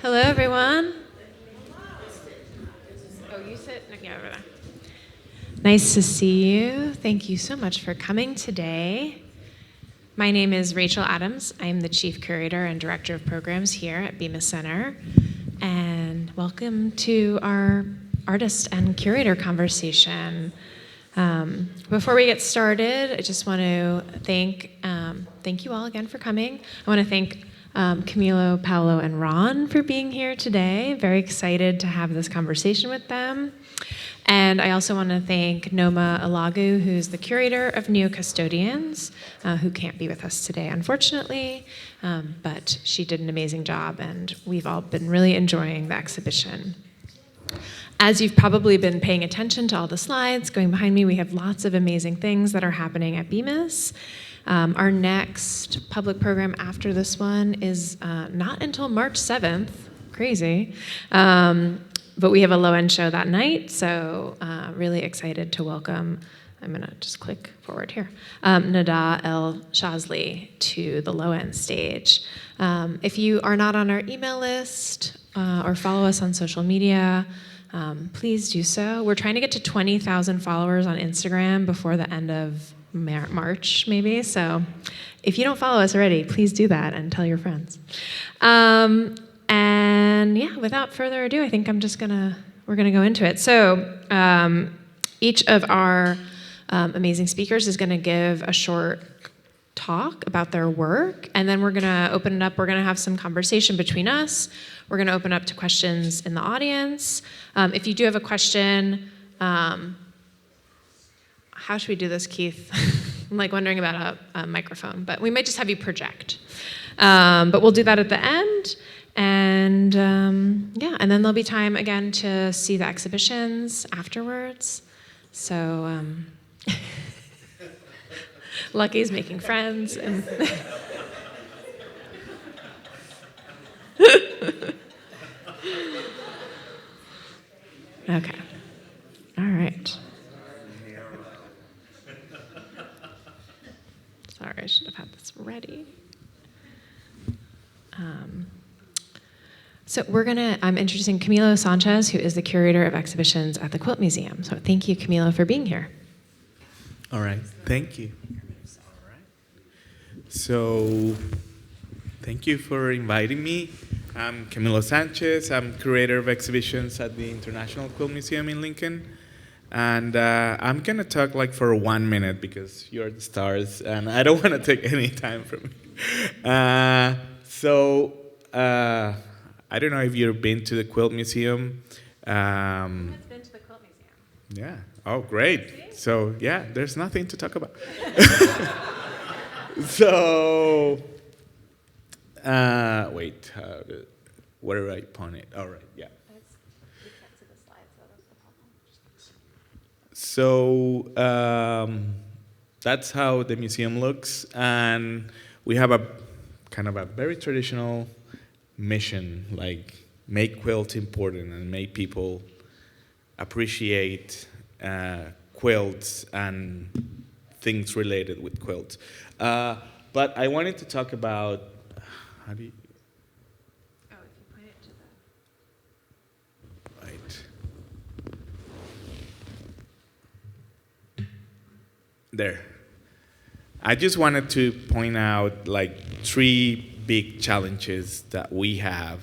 Hello, everyone. Oh, you sit? Yeah, over there. Nice to see you. Thank you so much for coming today. My name is Rachel Adams. I'm the Chief Curator and Director of Programs here at Bemis Center. And welcome to our artist and curator conversation. Before we get started, I just want to thank you all again for coming. I want to thank Camilo, Paolo, and Ron for being here today. Very excited to have this conversation with them. And I also want to thank Noma Alagu, who's the curator of Neo-Custodians, who can't be with us today, unfortunately, but she did an amazing job, and we've all been really enjoying the exhibition. As you've probably been paying attention to all the slides going behind me, we have lots of amazing things that are happening at Bemis. Our next public program after this one is not until March 7th, crazy, but we have a low-end show that night, so really excited to welcome, I'm gonna just click forward here, Nada El Shazli to the low-end stage. If you are not on our email list or follow us on social media, please do so. We're trying to get to 20,000 followers on Instagram before the end of March, maybe. So if you don't follow us already, please do that and tell your friends. And yeah, without further ado, I think we're gonna go into it. So each of our amazing speakers is gonna give a short talk about their work, and then we're gonna open it up. We're gonna have some conversation between us. We're gonna open up to questions in the audience. If you do have a question, how should we do this, Keith? I'm like wondering about a microphone, but we might just have you project. But we'll do that at the end. And yeah, and then there'll be time again to see the exhibitions afterwards. So Lucky's making friends. And okay. All right. Sorry, I should have had this ready. So I'm introducing Camilo Sanchez, who is the Curator of Exhibitions at the Quilt Museum. So thank you, Camilo, for being here. All right, thank you. So thank you for inviting me. I'm Camilo Sanchez. I'm Curator of Exhibitions at the International Quilt Museum in Lincoln. And I'm going to talk like for 1 minute because you're the stars, and I don't want to take any time from you. I don't know if you've been to the Quilt Museum. I've been to the Quilt Museum. Yeah. Oh, great. So, yeah, there's nothing to talk about. So, wait. Where do I point it? All right, yeah. So that's how the museum looks, and we have a kind of a very traditional mission, like make quilt important and make people appreciate quilts and things related with quilts. But I wanted to talk about, how do you? Oh, if you point it to the... Right. There. I just wanted to point out like 3 big challenges that we have.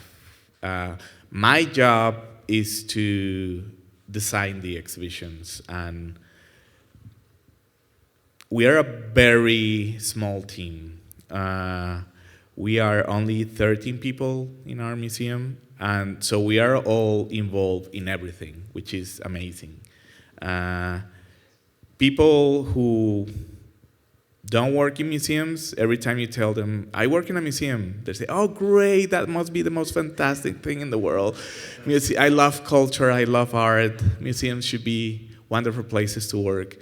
My job is to design the exhibitions, and we are a very small team. We are only 13 people in our museum, and so we are all involved in everything, which is amazing. People who don't work in museums, every time you tell them, I work in a museum, they say, oh, great, that must be the most fantastic thing in the world. I love culture, I love art. Museums should be wonderful places to work.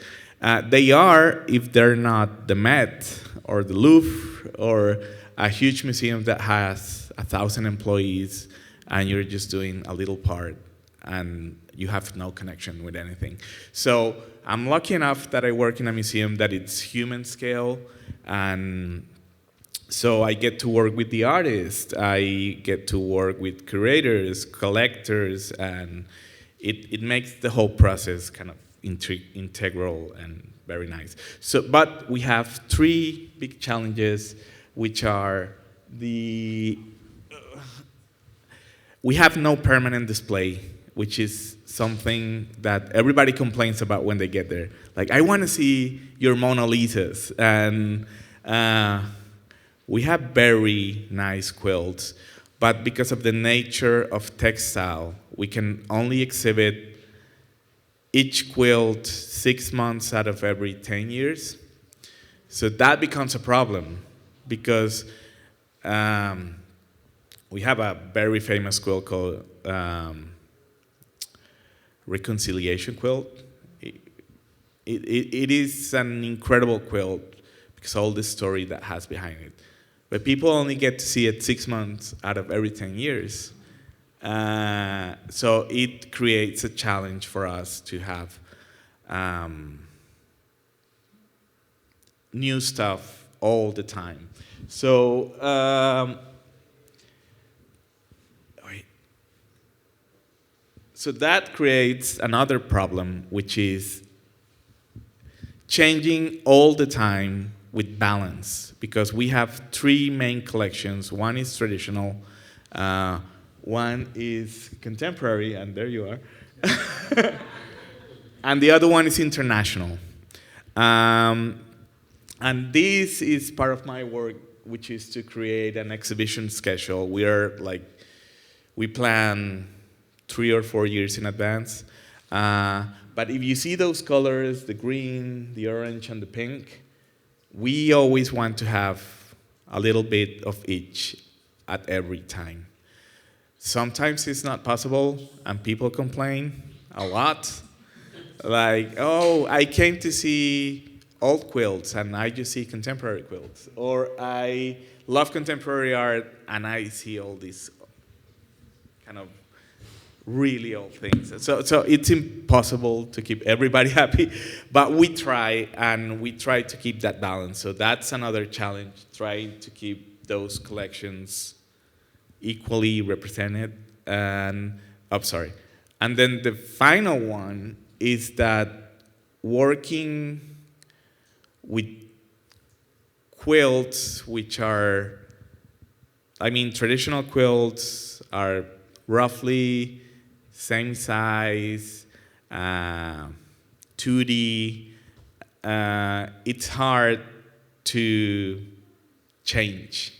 They are, if they're not the Met or the Louvre or a huge museum that has 1,000 employees and you're just doing a little part and you have no connection with anything. So I'm lucky enough that I work in a museum that it's human scale, and So I get to work with the artists, I get to work with curators, collectors, and it makes the whole process kind of integral and very nice. So, but we have three big challenges, which are we have no permanent display, which is something that everybody complains about when they get there. Like, I want to see your Mona Lisas, and we have very nice quilts, but because of the nature of textile, we can only exhibit each quilt 6 months out of every 10 years. So that becomes a problem because we have a very famous quilt called Reconciliation Quilt. It is an incredible quilt because all the story that has behind it. But people only get to see it 6 months out of every 10 years. So it creates a challenge for us to have new stuff all the time. So so that creates another problem, which is changing all the time with balance, because we have three main collections. One is traditional, one is contemporary, and there you are, and the other one is international. And this is part of my work, which is to create an exhibition schedule. We plan 3 or 4 years in advance. But if you see those colors, the green, the orange, and the pink, we always want to have a little bit of each at every time. Sometimes it's not possible, and people complain a lot. Like, oh, I came to see old quilts, and I just see contemporary quilts. Or I love contemporary art, and I see all these kind of really old things. So it's impossible to keep everybody happy, but we try, and we try to keep that balance. So that's another challenge, trying to keep those collections equally represented. And then the final one is that working with quilts, which are, traditional quilts are roughly same size, 2D, it's hard to change.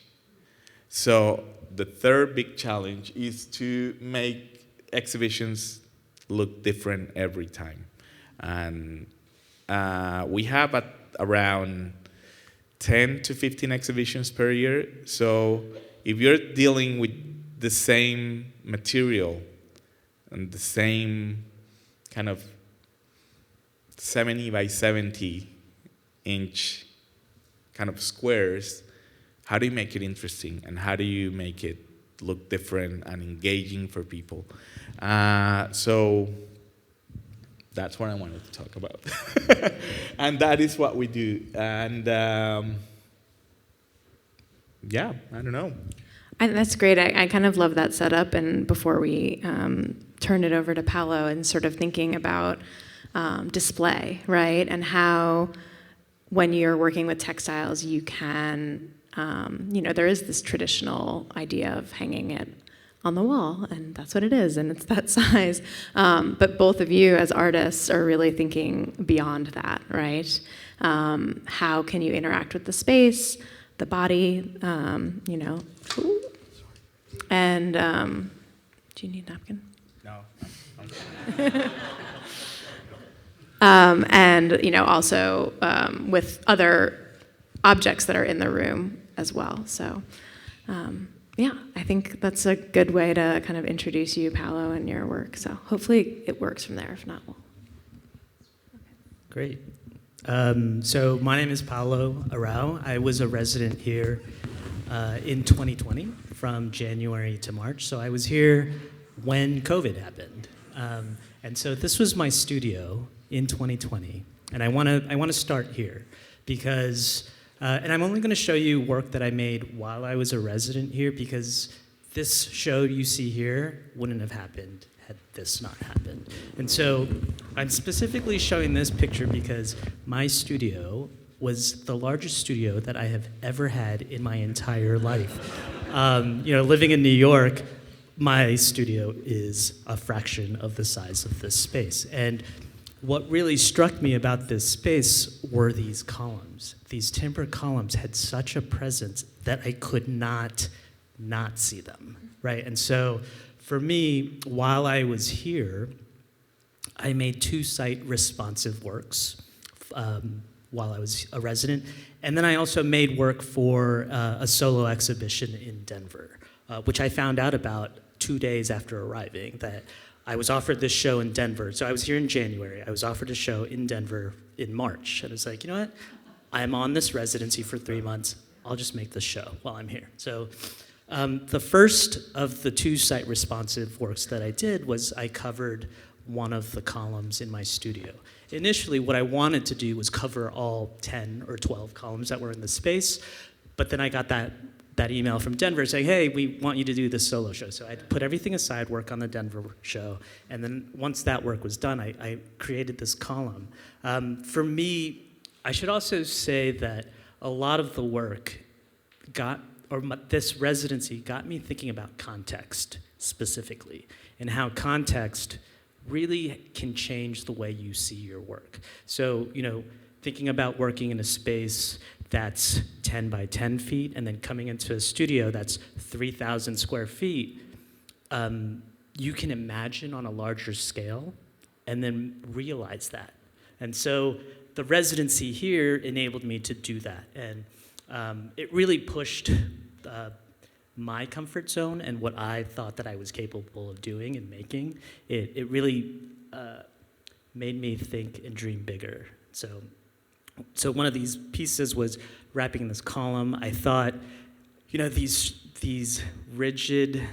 So the third big challenge is to make exhibitions look different every time. And we have around 10 to 15 exhibitions per year. So if you're dealing with the same material and the same kind of 70 by 70 inch kind of squares, how do you make it interesting, and how do you make it look different and engaging for people? So that's what I wanted to talk about. And that is what we do. And yeah, I don't know. That's great. I kind of love that setup. And before we turn it over to Paolo, and sort of thinking about display, right? And how when you're working with textiles, you can, there is this traditional idea of hanging it on the wall, and that's what it is, and it's that size. But both of you as artists are really thinking beyond that, right? How can you interact with the space, the body, and do you need a napkin? No. And also with other objects that are in the room as well. So yeah, I think that's a good way to kind of introduce you, Paolo, and your work. So hopefully it works from there. If not, we'll. Great. So my name is Paolo Arao. I was a resident here in 2020 from January to March. So I was here when COVID happened. And so this was my studio in 2020. And I want to start here because And I'm only going to show you work that I made while I was a resident here, because this show you see here wouldn't have happened had this not happened. And so I'm specifically showing this picture because my studio was the largest studio that I have ever had in my entire life. Living in New York, my studio is a fraction of the size of this space. And what really struck me about this space were these columns. These timber columns had such a presence that I could not see them, right? And so for me, while I was here, I made 2 site-responsive works while I was a resident. And then I also made work for a solo exhibition in Denver, which I found out about 2 days after arriving, that I was offered this show in Denver. So I was here in January. I was offered a show in Denver in March. And I was like, you know what? I'm on this residency for 3 months. I'll just make this show while I'm here. So the first of the 2 site-responsive works that I did was I covered one of the columns in my studio. Initially, what I wanted to do was cover all 10 or 12 columns that were in the space, but then I got that email from Denver saying, hey, we want you to do this solo show. So I put everything aside, work on the Denver show, and then once that work was done, I created this column. For me, I should also say that a lot of the work this residency got me thinking about context specifically, and how context really can change the way you see your work. So, thinking about working in a space that's 10 by 10 feet and then coming into a studio that's 3,000 square feet, you can imagine on a larger scale and then realize that. And so the residency here enabled me to do that. And it really pushed my comfort zone and what I thought that I was capable of doing and making. It really made me think and dream bigger. So one of these pieces was wrapping this column. I thought, these rigid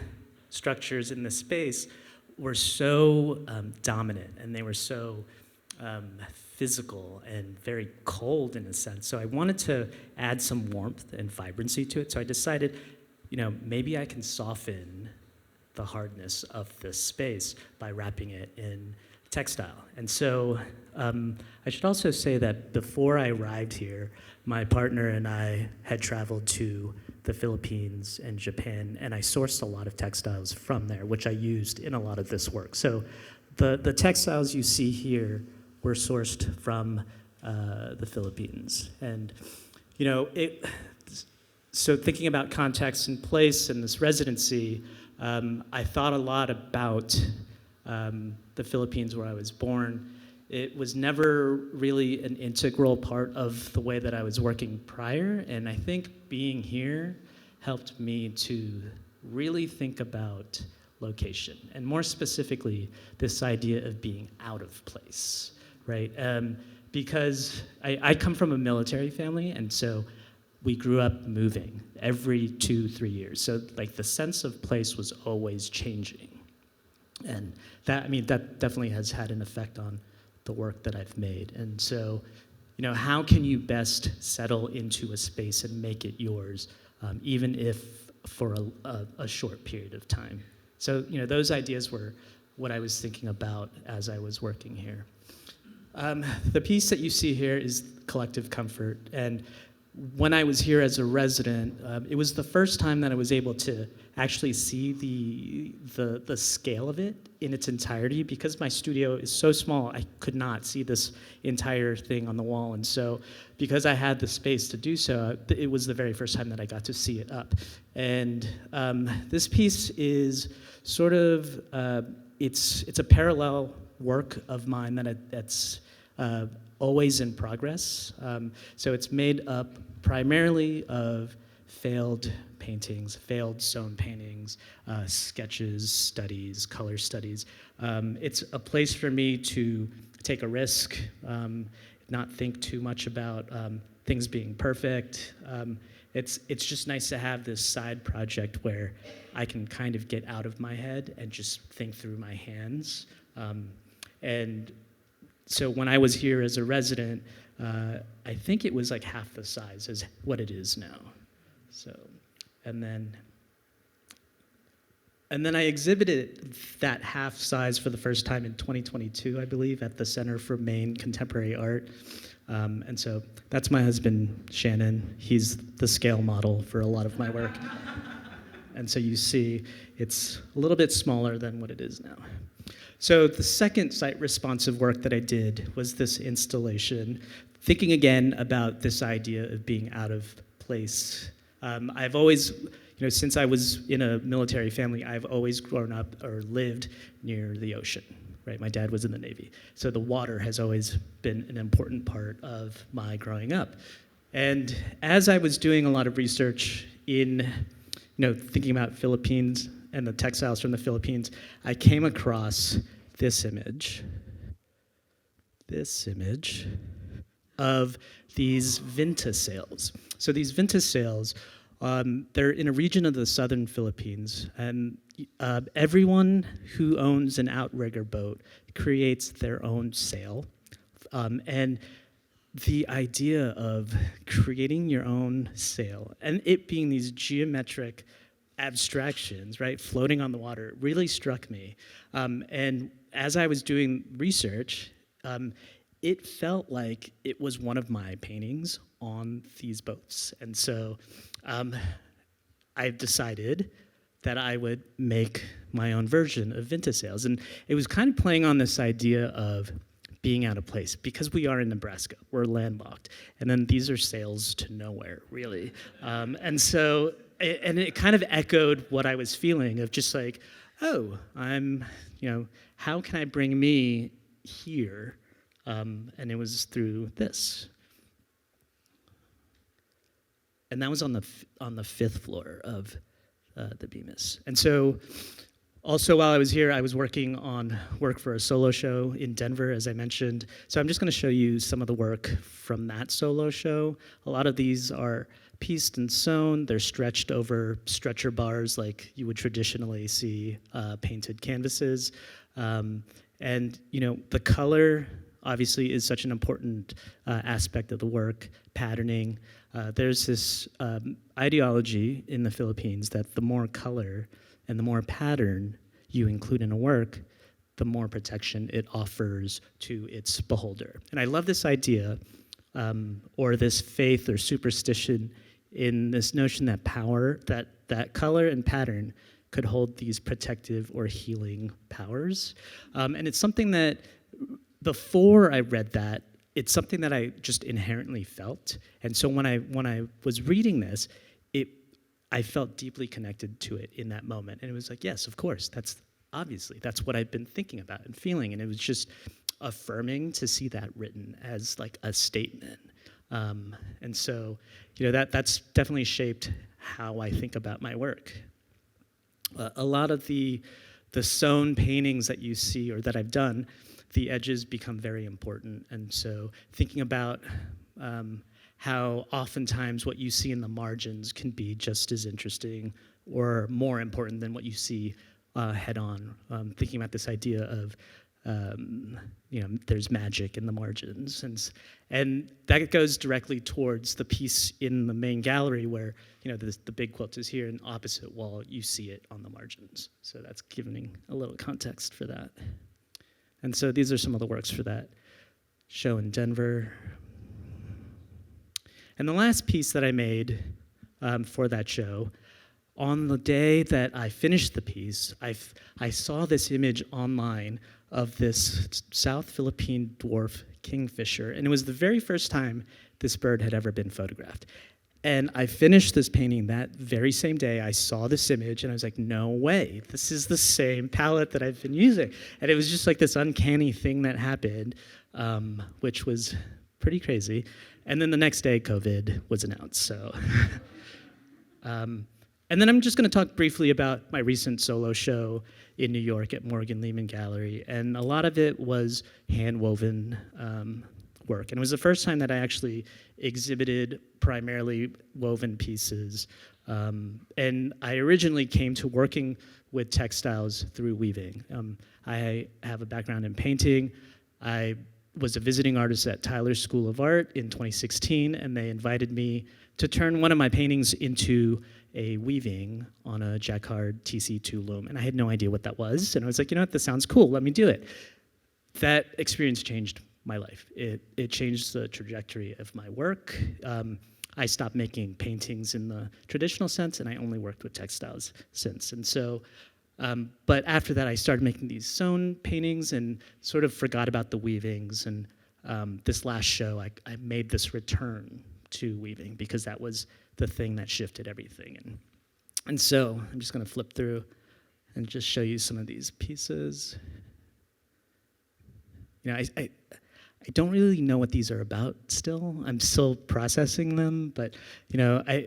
structures in this space were so dominant, and they were so physical and very cold in a sense. So I wanted to add some warmth and vibrancy to it. So I decided, maybe I can soften the hardness of this space by wrapping it in textile. And so I should also say that before I arrived here, my partner and I had traveled to the Philippines and Japan, and I sourced a lot of textiles from there, which I used in a lot of this work. So the textiles you see here were sourced from the Philippines. And, so thinking about context and place in this residency, I thought a lot about the Philippines where I was born. It was never really an integral part of the way that I was working prior, and I think being here helped me to really think about location, and more specifically, this idea of being out of place, right? Because I come from a military family, and so we grew up moving every 2-3 years. So the sense of place was always changing. And that definitely has had an effect on the work that I've made. And so, how can you best settle into a space and make it yours, even if for a short period of time? So, those ideas were what I was thinking about as I was working here. The piece that you see here is collective comfort. And when I was here as a resident, it was the first time that I was able to actually see the scale of it in its entirety. Because my studio is so small, I could not see this entire thing on the wall. And so because I had the space to do so, it was the very first time that I got to see it up. And this piece is sort of, it's a parallel work of mine that's always in progress. So it's made up primarily of failed paintings, failed stone paintings, sketches, studies, color studies. It's a place for me to take a risk, not think too much about things being perfect. It's just nice to have this side project where I can kind of get out of my head and just think through my hands. And so when I was here as a resident, I think it was like half the size as what it is now. So, and then I exhibited that half size for the first time in 2022, I believe, at the Center for Maine Contemporary Art. And so that's my husband, Shannon. He's the scale model for a lot of my work. And so you see it's a little bit smaller than what it is now. So the second site-responsive work that I did was this installation, thinking again about this idea of being out of place. I've always, since I was in a military family, I've always grown up or lived near the ocean, right? My dad was in the Navy. So the water has always been an important part of my growing up. And as I was doing a lot of research in, thinking about Philippines and the textiles from the Philippines, I came across this image of these vinta sails. So these vinta sails, they're in a region of the southern Philippines, and everyone who owns an outrigger boat creates their own sail. And the idea of creating your own sail and it being these geometric abstractions, right, floating on the water, really struck me. And as I was doing research, it felt like it was one of my paintings on these boats. And so I decided that I would make my own version of vinta sails. And it was kind of playing on this idea of being out of place, because we are in Nebraska, we're landlocked, and then these are sails to nowhere, really. And so, and it kind of echoed what I was feeling of just like, oh, I'm, how can I bring me here? And it was through this. And that was on the fifth floor of the Bemis. And so, also, while I was here, I was working on work for a solo show in Denver, as I mentioned. So I'm just going to show you some of the work from that solo show. A lot of these are pieced and sewn. They're stretched over stretcher bars like you would traditionally see painted canvases. And, the color, obviously, is such an important aspect of the work, patterning. There's this ideology in the Philippines that the more color and the more pattern you include in a work, the more protection it offers to its beholder. And I love this idea, or this faith or superstition in this notion that power, that color and pattern could hold these protective or healing powers. And it's something that, before I read that, it's something that I just inherently felt. And so when I was reading this, I felt deeply connected to it in that moment. And it was like, yes, of course, that's what I've been thinking about and feeling. And it was just affirming to see that written as like a statement. And so, that's definitely shaped how I think about my work. A lot of the sewn paintings that you see or that I've done, the edges become very important. And so thinking about how oftentimes what you see in the margins can be just as interesting or more important than what you see head on. Thinking about this idea of, there's magic in the margins. And that goes directly towards the piece in the main gallery where, the big quilt is here, and opposite wall, you see it on the margins. So that's giving a little context for that. And so these are some of the works for that show in Denver. And the last piece that I made for that show, on the day that I finished the piece, I saw this image online of this South Philippine dwarf kingfisher, and it was the very first time this bird had ever been photographed. And I finished this painting that very same day. I saw this image, and I was like, no way, this is the same palette that I've been using. And it was just like this uncanny thing that happened, which was pretty crazy. And then the next day, COVID was announced. So, and then I'm just going to talk briefly about my recent solo show in New York at Morgan Lehman Gallery. And a lot of it was hand-woven work. And it was the first time that I actually exhibited primarily woven pieces. And I originally came to working with textiles through weaving. I have a background in painting. I was a visiting artist at Tyler School of Art in 2016, and they invited me to turn one of my paintings into a weaving on a jacquard TC2 loom. And I had no idea what that was. And I was like, you know what, this sounds cool, let me do it. That experience changed my life. It changed the trajectory of my work. I stopped making paintings in the traditional sense, and I only worked with textiles since. And so, but after that, I started making these sewn paintings and sort of forgot about the weavings. And this last show, I made this return to weaving because that was the thing that shifted everything. And so I'm just going to flip through and just show you some of these pieces. You know, I don't really know what these are about still. I'm still processing them, but I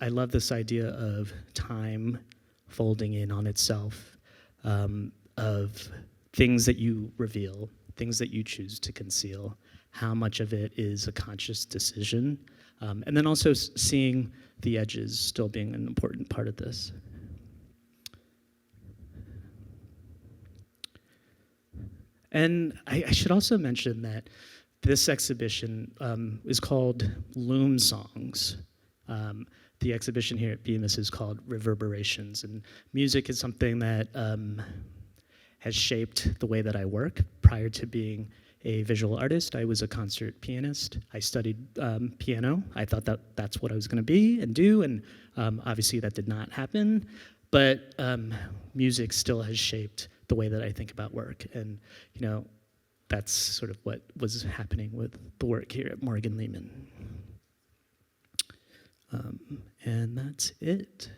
love this idea of time folding in on itself, of things that you reveal, things that you choose to conceal, how much of it is a conscious decision, and then also seeing the edges still being an important part of this. And I should also mention that this exhibition is called Loom Songs. The exhibition here at Bemis is called Reverberations, and music is something that has shaped the way that I work. Prior to being a visual artist, I was a concert pianist. I studied piano. I thought that that's what I was going to be and do, and obviously that did not happen. But music still has shaped the way that I think about work, and that's sort of what was happening with the work here at Morgan Lehman. And that's it.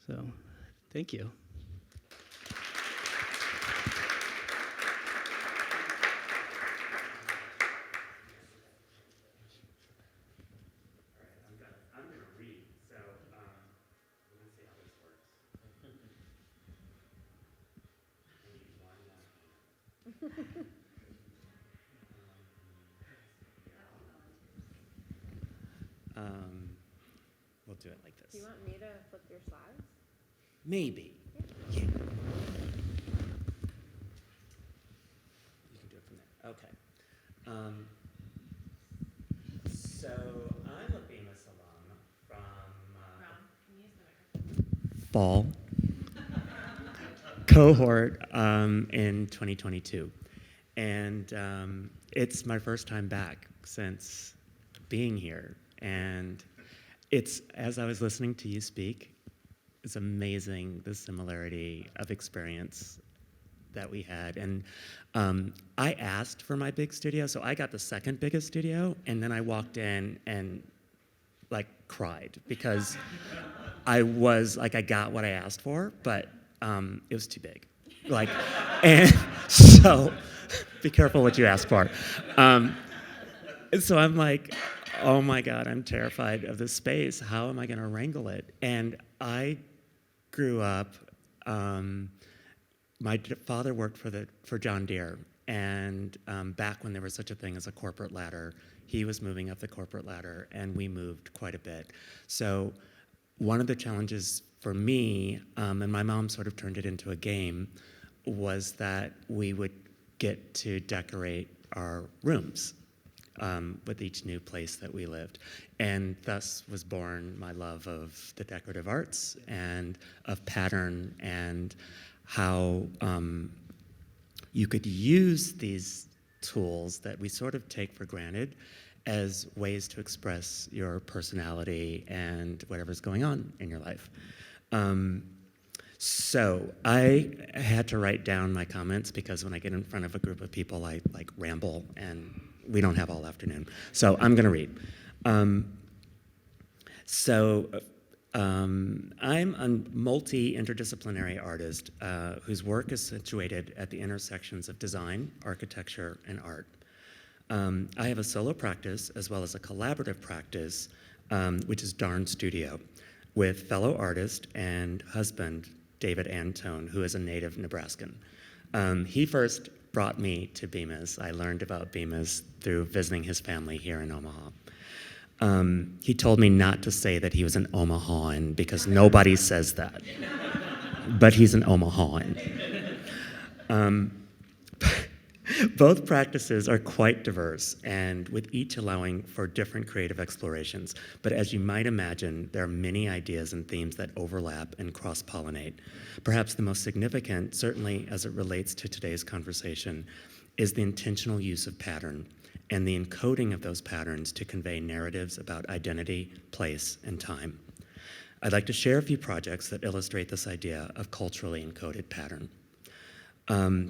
So, thank you. We'll do it like this. Do you want me to flip your slides? Maybe. Yeah. You can do it from there. Okay. So I'm a Bemis alum from fall cohort in 2022. And it's my first time back since being here. And it's, as I was listening to you speak, it's amazing the similarity of experience that we had. And I asked for my big studio, so I got the second biggest studio, and then I walked in and cried because I got what I asked for, but it was too big. And so be careful what you ask for. And so I'm like, oh my God, I'm terrified of this space. How am I going to wrangle it? And I grew up, my father worked for John Deere, and back when there was such a thing as a corporate ladder, he was moving up the corporate ladder, and we moved quite a bit. So one of the challenges for me, and my mom sort of turned it into a game, was that we would get to decorate our rooms with each new place that we lived. And thus was born my love of the decorative arts and of pattern and how you could use these tools that we sort of take for granted as ways to express your personality and whatever's going on in your life. So I had to write down my comments because when I get in front of a group of people, I ramble, and we don't have all afternoon. So I'm going to read. I'm a multi-interdisciplinary artist whose work is situated at the intersections of design, architecture, and art. I have a solo practice as well as a collaborative practice, which is Darn Studio, with fellow artist and husband, David Antone, who is a native Nebraskan. He first brought me to Bemis. I learned about Bemis through visiting his family here in Omaha. He told me not to say that he was an Omahaan because nobody says that. But he's an Omahaan. Both practices are quite diverse, and with each allowing for different creative explorations. But as you might imagine, there are many ideas and themes that overlap and cross-pollinate. Perhaps the most significant, certainly as it relates to today's conversation, is the intentional use of pattern and the encoding of those patterns to convey narratives about identity, place, and time. I'd like to share a few projects that illustrate this idea of culturally encoded pattern.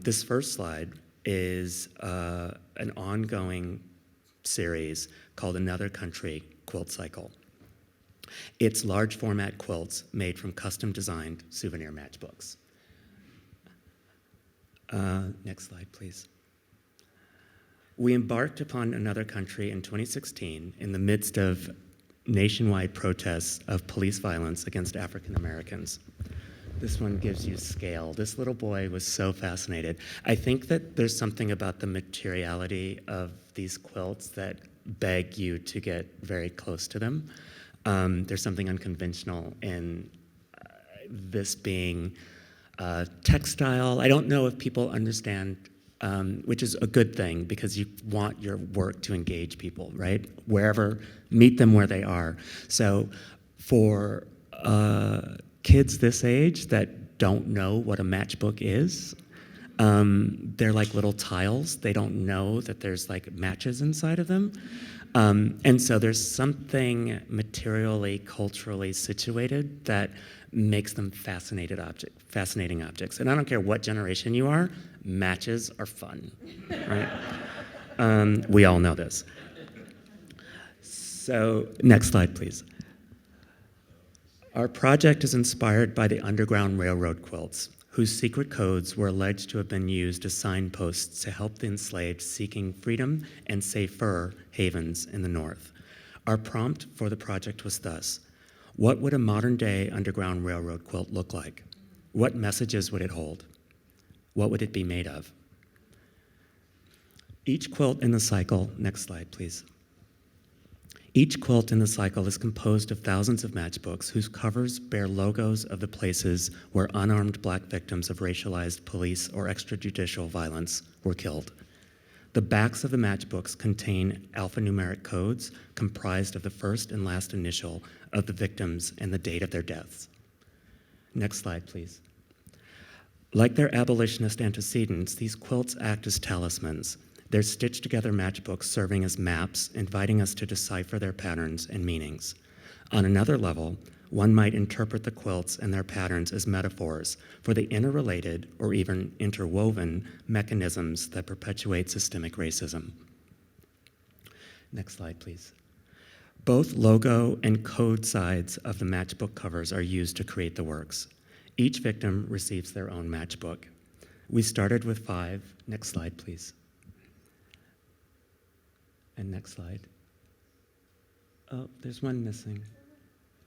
This first slide is an ongoing series called Another Country Quilt Cycle. It's large format quilts made from custom designed souvenir matchbooks. Next slide, please. We embarked upon Another Country in 2016 in the midst of nationwide protests of police violence against African Americans. This one gives you scale. This little boy was so fascinated. I think that there's something about the materiality of these quilts that beg you to get very close to them. There's something unconventional in this being textile. I don't know if people understand, which is a good thing because you want your work to engage people, right? Wherever, meet them where they are. So for kids this age that don't know what a matchbook is, they're like little tiles. They don't know that there's like matches inside of them. And so there's something materially, culturally situated that makes them fascinating objects. And I don't care what generation you are, matches are fun, right? We all know this. So next slide, please. Our project is inspired by the Underground Railroad quilts, whose secret codes were alleged to have been used as signposts to help the enslaved seeking freedom and safer havens in the North. Our prompt for the project was thus: what would a modern-day Underground Railroad quilt look like? What messages would it hold? What would it be made of? Each quilt in the cycle, next slide, please. Each quilt in the cycle is composed of thousands of matchbooks whose covers bear logos of the places where unarmed Black victims of racialized police or extrajudicial violence were killed. The backs of the matchbooks contain alphanumeric codes comprised of the first and last initial of the victims and the date of their deaths. Next slide, please. Like their abolitionist antecedents, these quilts act as talismans. They're stitched together matchbooks serving as maps, inviting us to decipher their patterns and meanings. On another level, one might interpret the quilts and their patterns as metaphors for the interrelated or even interwoven mechanisms that perpetuate systemic racism. Next slide, please. Both logo and code sides of the matchbook covers are used to create the works. Each victim receives their own matchbook. We started with 5. Next slide, please. And next slide. Oh, there's one missing.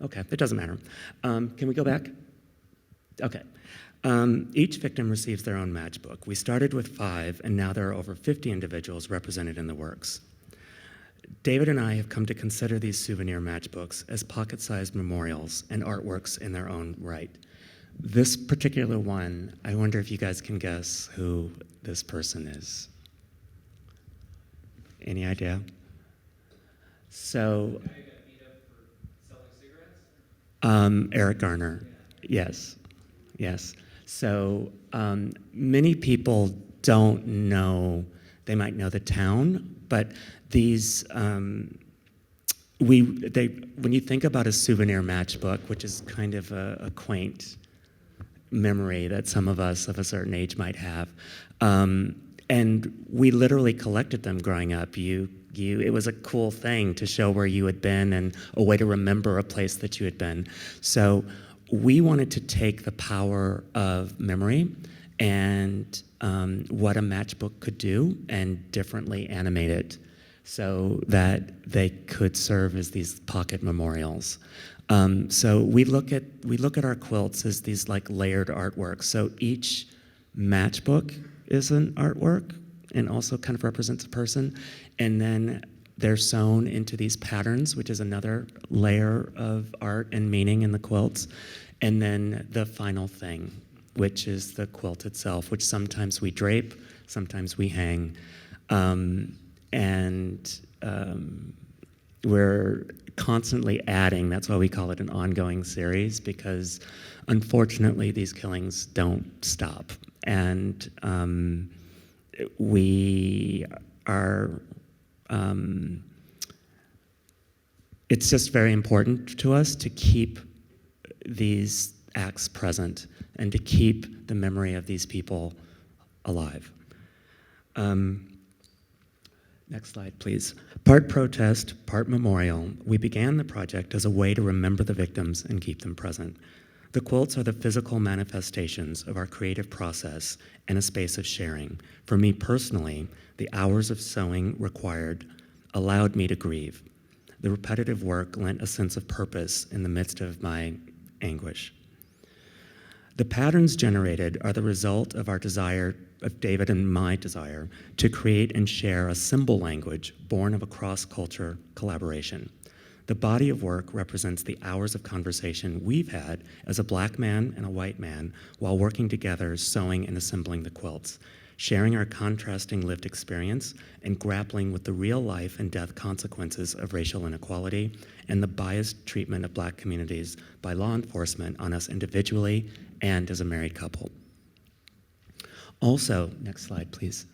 Okay, it doesn't matter. Can we go back? Okay. Each victim receives their own matchbook. We started with 5, and now there are over 50 individuals represented in the works. David and I have come to consider these souvenir matchbooks as pocket-sized memorials and artworks in their own right. This particular one, I wonder if you guys can guess who this person is. Any idea? So, Eric Garner. Yes, yes. So many people don't know. They might know the town, but these. When you think about a souvenir matchbook, which is kind of a quaint memory that some of us of a certain age might have. And we literally collected them growing up. It was a cool thing to show where you had been and a way to remember a place that you had been. So we wanted to take the power of memory and what a matchbook could do and differently animate it so that they could serve as these pocket memorials. So we look at our quilts as these like layered artworks. So each matchbook is an artwork and also kind of represents a person. And then they're sewn into these patterns, which is another layer of art and meaning in the quilts. And then the final thing, which is the quilt itself, which sometimes we drape, sometimes we hang. And we're constantly adding. That's why we call it an ongoing series, because unfortunately these killings don't stop. And we are, it's just very important to us to keep these acts present and to keep the memory of these people alive. Next slide, please. Part protest, part memorial, we began the project as a way to remember the victims and keep them present. The quilts are the physical manifestations of our creative process and a space of sharing. For me personally, the hours of sewing required allowed me to grieve. The repetitive work lent a sense of purpose in the midst of my anguish. The patterns generated are the result of our desire, of David and my desire, to create and share a symbol language born of a cross-culture collaboration. The body of work represents the hours of conversation we've had as a Black man and a white man while working together, sewing and assembling the quilts, sharing our contrasting lived experience and grappling with the real life and death consequences of racial inequality and the biased treatment of Black communities by law enforcement on us individually and as a married couple. Also, next slide, please.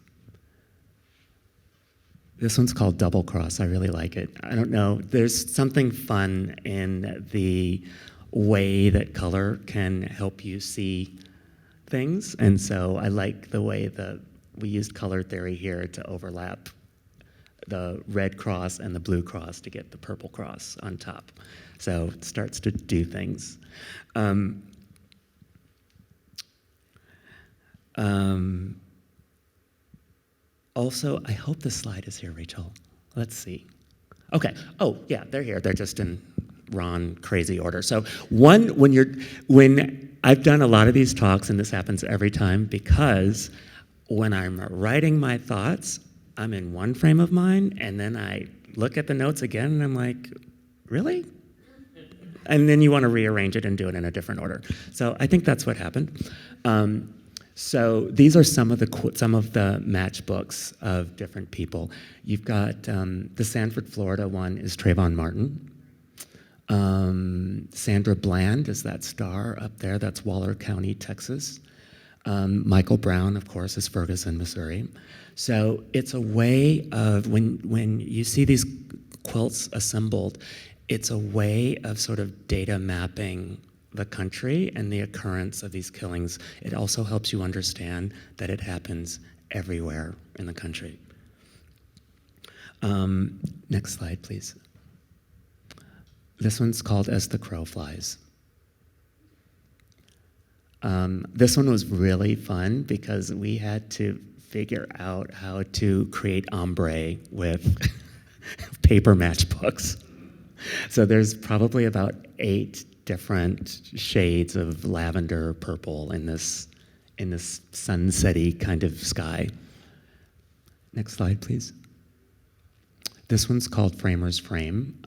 This one's called Double Cross. I really like it. I don't know, there's something fun in the way that color can help you see things, and so I like the way that we used color theory here to overlap the red cross and the blue cross to get the purple cross on top. So it starts to do things. Also, I hope the slide is here, Rachel. Let's see. Okay. Oh, yeah, they're here. They're just in Ron crazy order. So when I've done a lot of these talks, and this happens every time, because when I'm writing my thoughts, I'm in one frame of mind, and then I look at the notes again, and I'm like, really? And then you want to rearrange it and do it in a different order. So I think that's what happened. So these are some of the matchbooks of different people. You've got the Sanford, Florida one is Trayvon Martin. Sandra Bland is that star up there. That's Waller County, Texas. Michael Brown, of course, is Ferguson, Missouri. So it's a way of, when you see these quilts assembled, it's a way of sort of data mapping the country and the occurrence of these killings. It also helps you understand that it happens everywhere in the country. Next slide, please. This one's called As the Crow Flies. This one was really fun because we had to figure out how to create ombre with paper matchbooks. So there's probably about 8 different shades of lavender purple in this sunsetty kind of sky. Next slide, please. This one's called Framer's Frame.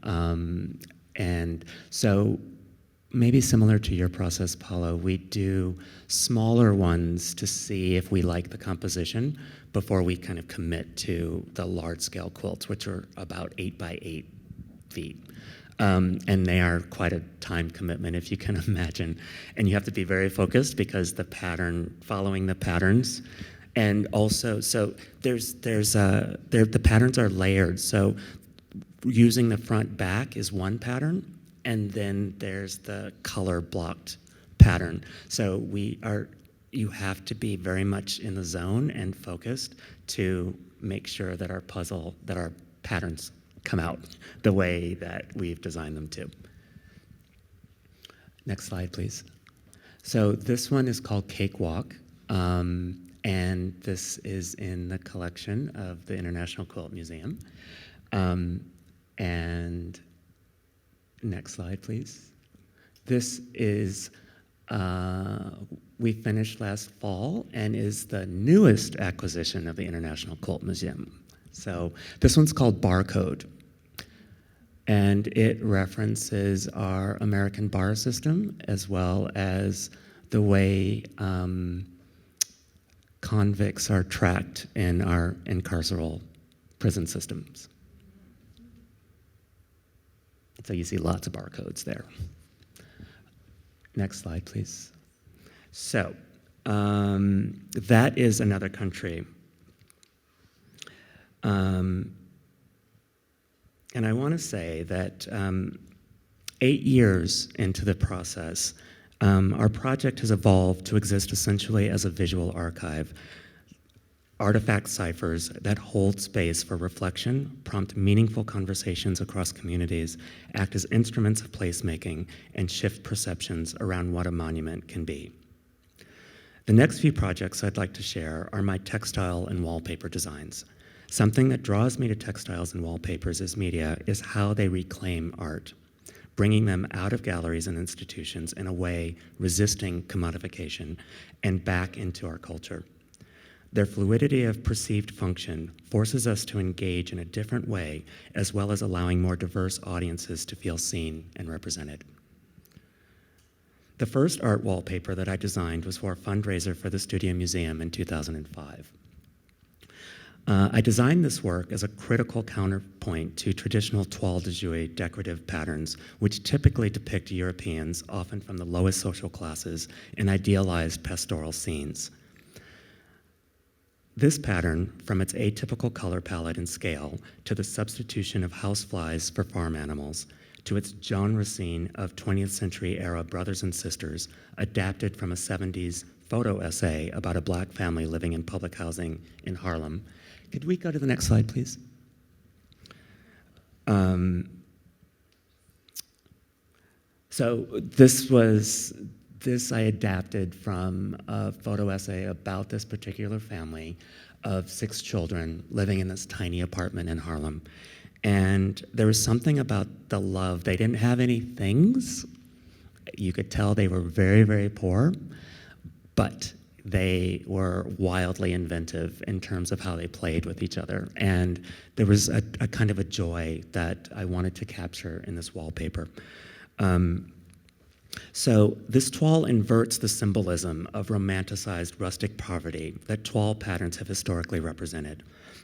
And so maybe similar to your process, Paolo, we do smaller ones to see if we like the composition before we kind of commit to the large-scale quilts, which are about 8 by 8 feet. And they are quite a time commitment, if you can imagine. And you have to be very focused because following the patterns, and also, so the patterns are layered. So using the front back is one pattern, and then there's the color blocked pattern. So you have to be very much in the zone and focused to make sure that our patterns come out the way that we've designed them to. Next slide, please. So this one is called Cakewalk, and this is in the collection of the International Quilt Museum. And next slide, please. This is, we finished last fall and is the newest acquisition of the International Quilt Museum. So this one's called Barcode, and it references our American bar system as well as the way convicts are tracked in our incarceral prison systems. So you see lots of barcodes there. Next slide, please. So that is another country. And I want to say that 8 years into the process, our project has evolved to exist essentially as a visual archive. Artifact ciphers that hold space for reflection, prompt meaningful conversations across communities, act as instruments of placemaking, and shift perceptions around what a monument can be. The next few projects I'd like to share are my textile and wallpaper designs. Something that draws me to textiles and wallpapers as media is how they reclaim art, bringing them out of galleries and institutions in a way resisting commodification and back into our culture. Their fluidity of perceived function forces us to engage in a different way, as well as allowing more diverse audiences to feel seen and represented. The first art wallpaper that I designed was for a fundraiser for the Studio Museum in 2005. I designed this work as a critical counterpoint to traditional toile de jouy decorative patterns, which typically depict Europeans, often from the lowest social classes, in idealized pastoral scenes. This pattern, from its atypical color palette and scale, to the substitution of houseflies for farm animals, to its genre scene of 20th century era brothers and sisters, adapted from a 70s photo essay about a black family living in public housing in Harlem. Could we go to the next slide, please? So this I adapted from a photo essay about this particular family of 6 children living in this tiny apartment in Harlem. And there was something about the love. They didn't have any things. You could tell they were very, very poor, but they were wildly inventive in terms of how they played with each other. And there was a kind of a joy that I wanted to capture in this wallpaper. So this toile inverts the symbolism of romanticized rustic poverty that toile patterns have historically represented.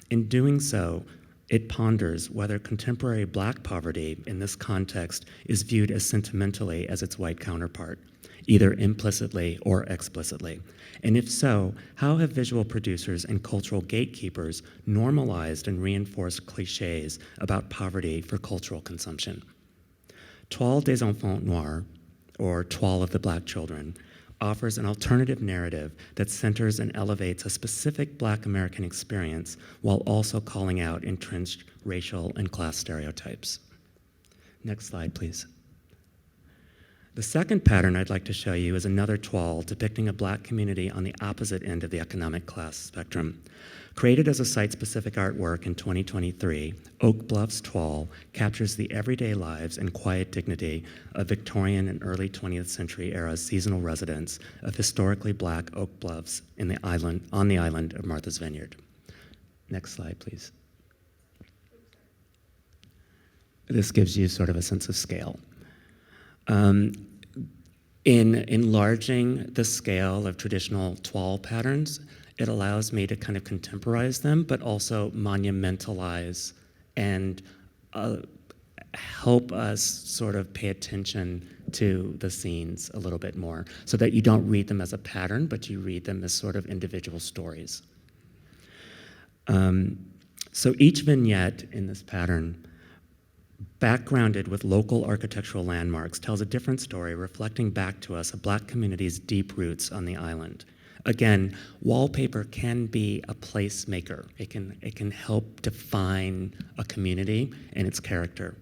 In doing so, it ponders whether contemporary black poverty in this context is viewed as sentimentally as its white counterpart, either implicitly or explicitly. And if so, how have visual producers and cultural gatekeepers normalized and reinforced cliches about poverty for cultural consumption? Toile des enfants noirs, or Toile of the Black Children, offers an alternative narrative that centers and elevates a specific Black American experience while also calling out entrenched racial and class stereotypes. Next slide, please. The second pattern I'd like to show you is another toile depicting a Black community on the opposite end of the economic class spectrum. Created as a site-specific artwork in 2023, Oak Bluff's toile captures the everyday lives and quiet dignity of Victorian and early 20th century era seasonal residents of historically Black Oak Bluffs on the island of Martha's Vineyard. Next slide, please. This gives you sort of a sense of scale. In enlarging the scale of traditional toile patterns, it allows me to kind of contemporize them, but also monumentalize and help us sort of pay attention to the scenes a little bit more, so that you don't read them as a pattern, but you read them as sort of individual stories. So each vignette in this pattern, backgrounded with local architectural landmarks, tells a different story, reflecting back to us a Black community's deep roots on the island. Again, wallpaper can be a placemaker. It can help define a community and its character.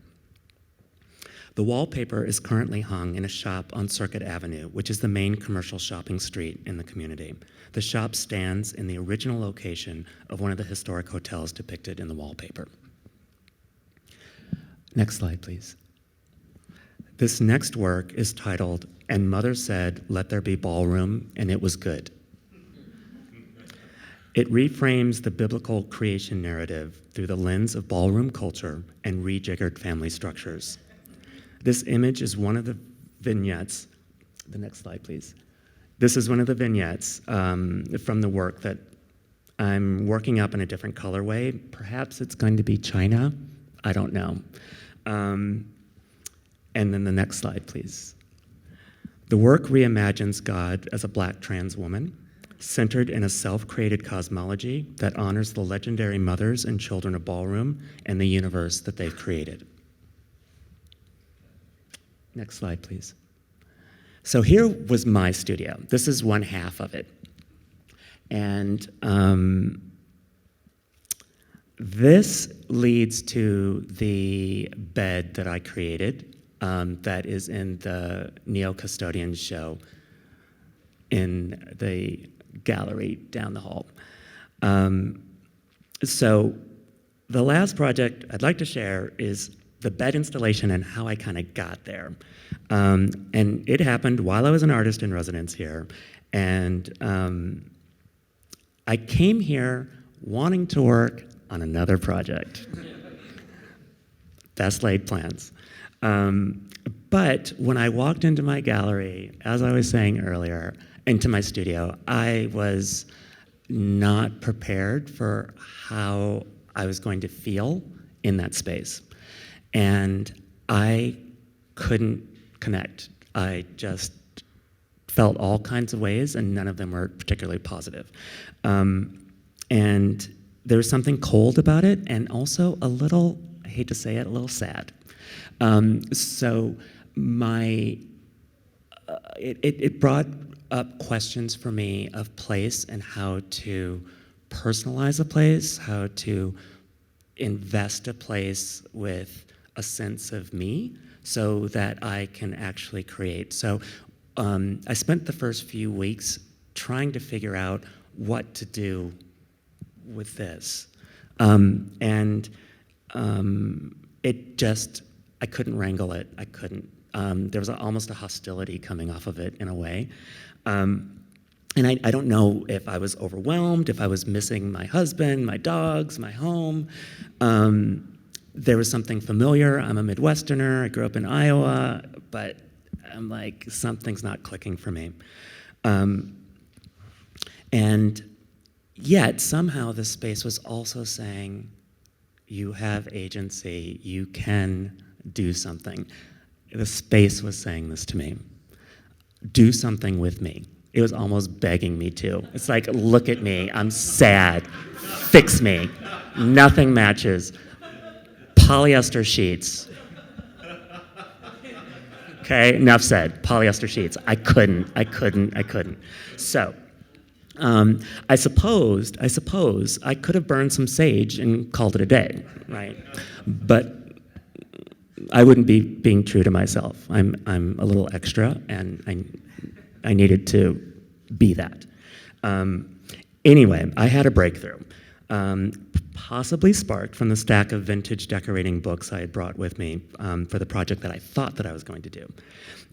The wallpaper is currently hung in a shop on Circuit Avenue, which is the main commercial shopping street in the community. The shop stands in the original location of one of the historic hotels depicted in the wallpaper. Next slide, please. This next work is titled, "And Mother Said, Let There Be Ballroom, and It Was Good." It reframes the biblical creation narrative through the lens of ballroom culture and rejiggered family structures. This image is one of the vignettes, the next slide please, This is one of the vignettes from the work that I'm working up in a different colorway. Perhaps it's going to be China. I don't know. And then the next slide, please. The work reimagines God as a Black trans woman, centered in a self-created cosmology that honors the legendary mothers and children of ballroom and the universe that they've created. Next slide, please. So here was my studio. This is one half of it. And this leads to the bed that I created that is in the Neo-Custodian show in the gallery down the hall. So the last project I'd like to share is the bed installation and how I kind of got there. And it happened while I was an artist in residence here. And I came here wanting to work on another project. Best laid plans. But when I walked into my gallery, as I was saying earlier, into my studio, I was not prepared for how I was going to feel in that space. And I couldn't connect. I just felt all kinds of ways, and none of them were particularly positive. And there was something cold about it, and also a little, I hate to say it, a little sad. So it brought up questions for me of place and how to personalize a place, how to invest a place with a sense of me so that I can actually create. So I spent the first few weeks trying to figure out what to do with this. It just, I couldn't wrangle it. I couldn't. There was almost a hostility coming off of it in a way. And I don't know if I was overwhelmed, if I was missing my husband, my dogs, my home. There was something familiar. I'm a Midwesterner. I grew up in Iowa, but I'm like, something's not clicking for me. And yet, somehow, this space was also saying, you have agency, you can do something. The space was saying this to me. Do something with me. It was almost begging me to. It's like, look at me, I'm sad, fix me. Nothing matches. Polyester sheets. Okay, enough said, polyester sheets. I couldn't. So, I suppose I could have burned some sage and called it a day, right? But I wouldn't be being true to myself. I'm a little extra, and I needed to be that. Anyway, I had a breakthrough, possibly sparked from the stack of vintage decorating books I had brought with me for the project that I thought that I was going to do.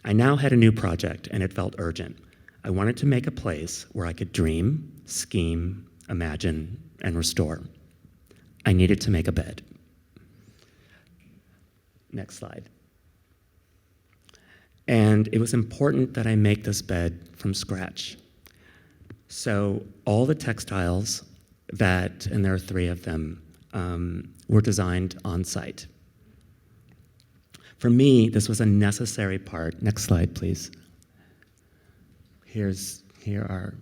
I now had a new project, and it felt urgent. I wanted to make a place where I could dream, scheme, imagine, and restore. I needed to make a bed. Next slide. And it was important that I make this bed from scratch. So all the textiles and there are 3 of them, were designed on site. For me, this was a necessary part. Next slide, please. Here are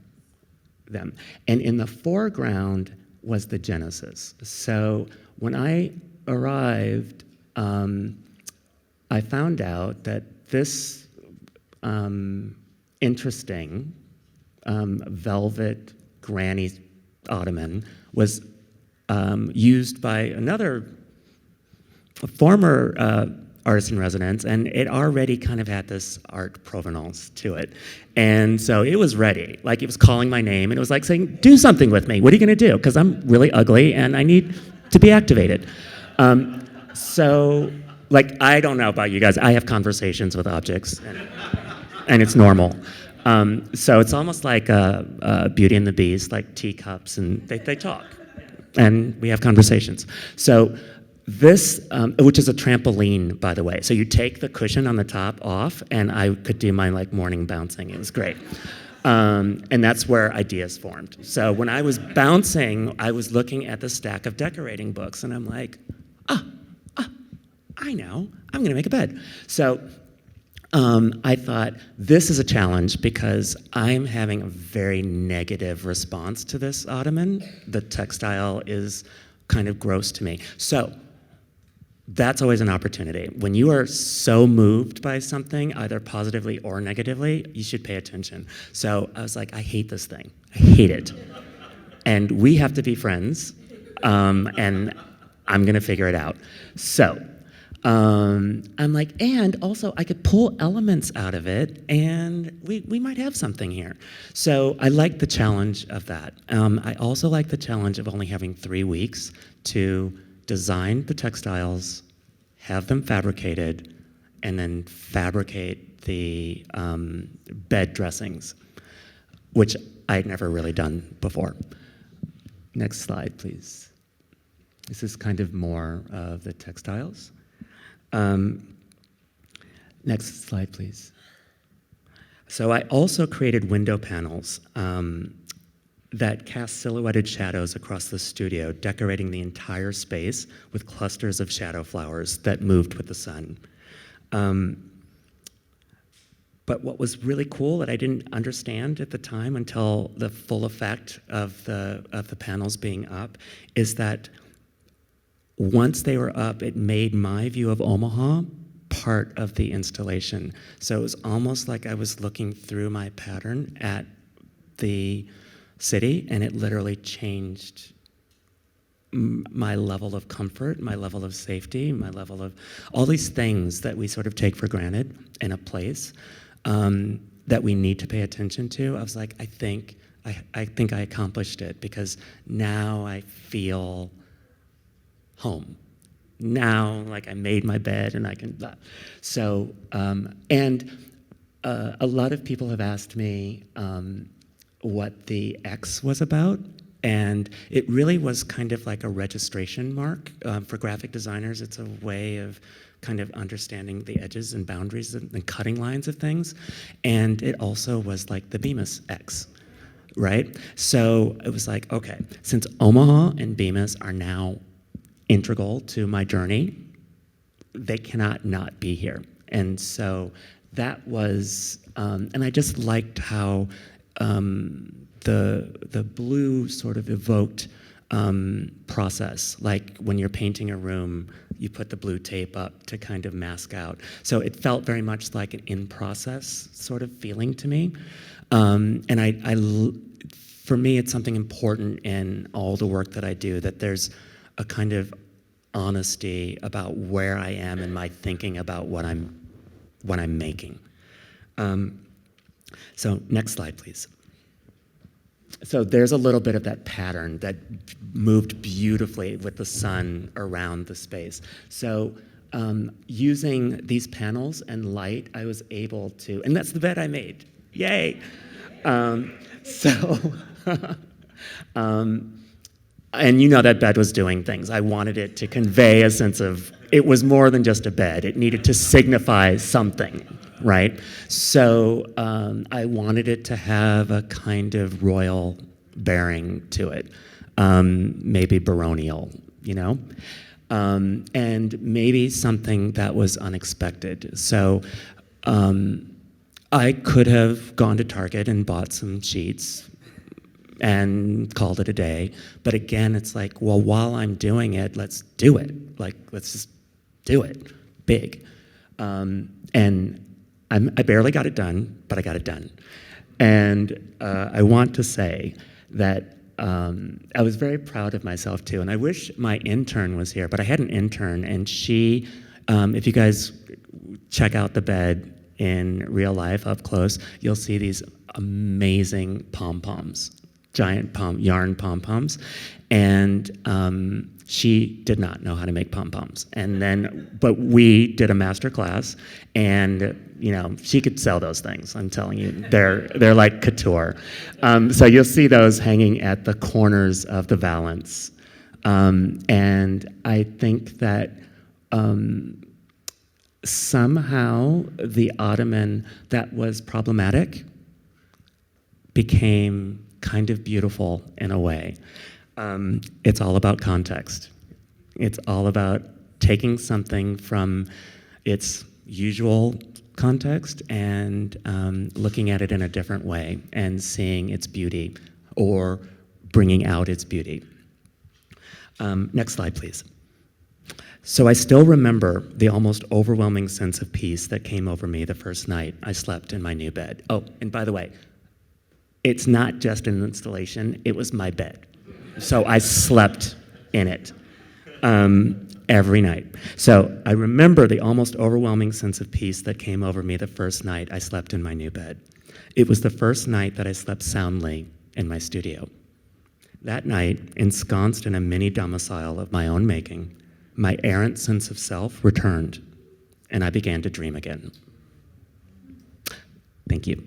them. And in the foreground was the Genesis. So when I arrived, I found out that this interesting velvet granny ottoman was used by another former artist in residence, and it already kind of had this art provenance to it. And so it was ready. Like, it was calling my name, and it was like saying, do something with me. What are you going to do? Because I'm really ugly, and I need to be activated. So, like, I don't know about you guys. I have conversations with objects, and it's normal. So it's almost like Beauty and the Beast, like teacups, and they talk. And we have conversations. So this, which is a trampoline, by the way. So you take the cushion on the top off, and I could do my like morning bouncing. It was great. And that's where ideas formed. So when I was bouncing, I was looking at the stack of decorating books, and I'm like, I know, I'm going to make a bed. So I thought, this is a challenge because I'm having a very negative response to this ottoman. The textile is kind of gross to me. So that's always an opportunity. When you are so moved by something, either positively or negatively, you should pay attention. So I was like, I hate this thing. I hate it. And we have to be friends, and I'm going to figure it out. So I'm like, and also I could pull elements out of it, and we might have something here. So I like the challenge of that. I also like the challenge of only having 3 weeks to design the textiles, have them fabricated, and then fabricate the bed dressings, which I'd never really done before. Next slide, please. This is kind of more of the textiles. Next slide, please. So I also created window panels that cast silhouetted shadows across the studio, decorating the entire space with clusters of shadow flowers that moved with the sun. But what was really cool that I didn't understand at the time until the full effect of the panels being up is that once they were up, it made my view of Omaha part of the installation. So it was almost like I was looking through my pattern at the city, and it literally changed my level of comfort, my level of safety, my level of all these things that we sort of take for granted in a place that we need to pay attention to. I was like, I think I accomplished it because now I feel home. Now, like I made my bed and I can, blah. So, and a lot of people have asked me what the X was about, and it really was kind of like a registration mark. For graphic designers, it's a way of kind of understanding the edges and boundaries and cutting lines of things, and it also was like the Bemis X, right? So it was like, okay, since Omaha and Bemis are now integral to my journey, they cannot not be here. And so that was, and I just liked how the blue sort of evoked process. Like when you're painting a room, you put the blue tape up to kind of mask out. So it felt very much like an in-process sort of feeling to me. And for me, it's something important in all the work that I do, that there's a kind of honesty about where I am in my thinking about what I'm making. So next slide, please. So there's a little bit of that pattern that moved beautifully with the sun around the space. So using these panels and light, I was able to, and that's the bed I made. Yay! And you know that bed was doing things. I wanted it to convey a sense of, it was more than just a bed. It needed to signify something, right? So I wanted it to have a kind of royal bearing to it, maybe baronial, you know? And maybe something that was unexpected. So I could have gone to Target and bought some sheets and called it a day. But again, it's like, well, while I'm doing it, let's do it. Like, let's just do it big. And I barely got it done, but I got it done. And I want to say that I was very proud of myself too. And I wish my intern was here, but I had an intern, and she, if you guys check out the bed in real life up close, you'll see these amazing pom-poms. Giant yarn pom-poms, and she did not know how to make pom-poms. But we did a master class, and she could sell those things. I'm telling you, they're like couture. So you'll see those hanging at the corners of the valance, and I think that somehow the ottoman that was problematic became kind of beautiful in a way. It's all about context. It's all about taking something from its usual context and looking at it in a different way and seeing its beauty or bringing out its beauty. Next slide, please. So I still remember the almost overwhelming sense of peace that came over me the first night I slept in my new bed. Oh, and by the way, it's not just an installation, it was my bed. So I slept in it every night. So I remember the almost overwhelming sense of peace that came over me the first night I slept in my new bed. It was the first night that I slept soundly in my studio. That night, ensconced in a mini domicile of my own making, my errant sense of self returned, and I began to dream again. Thank you.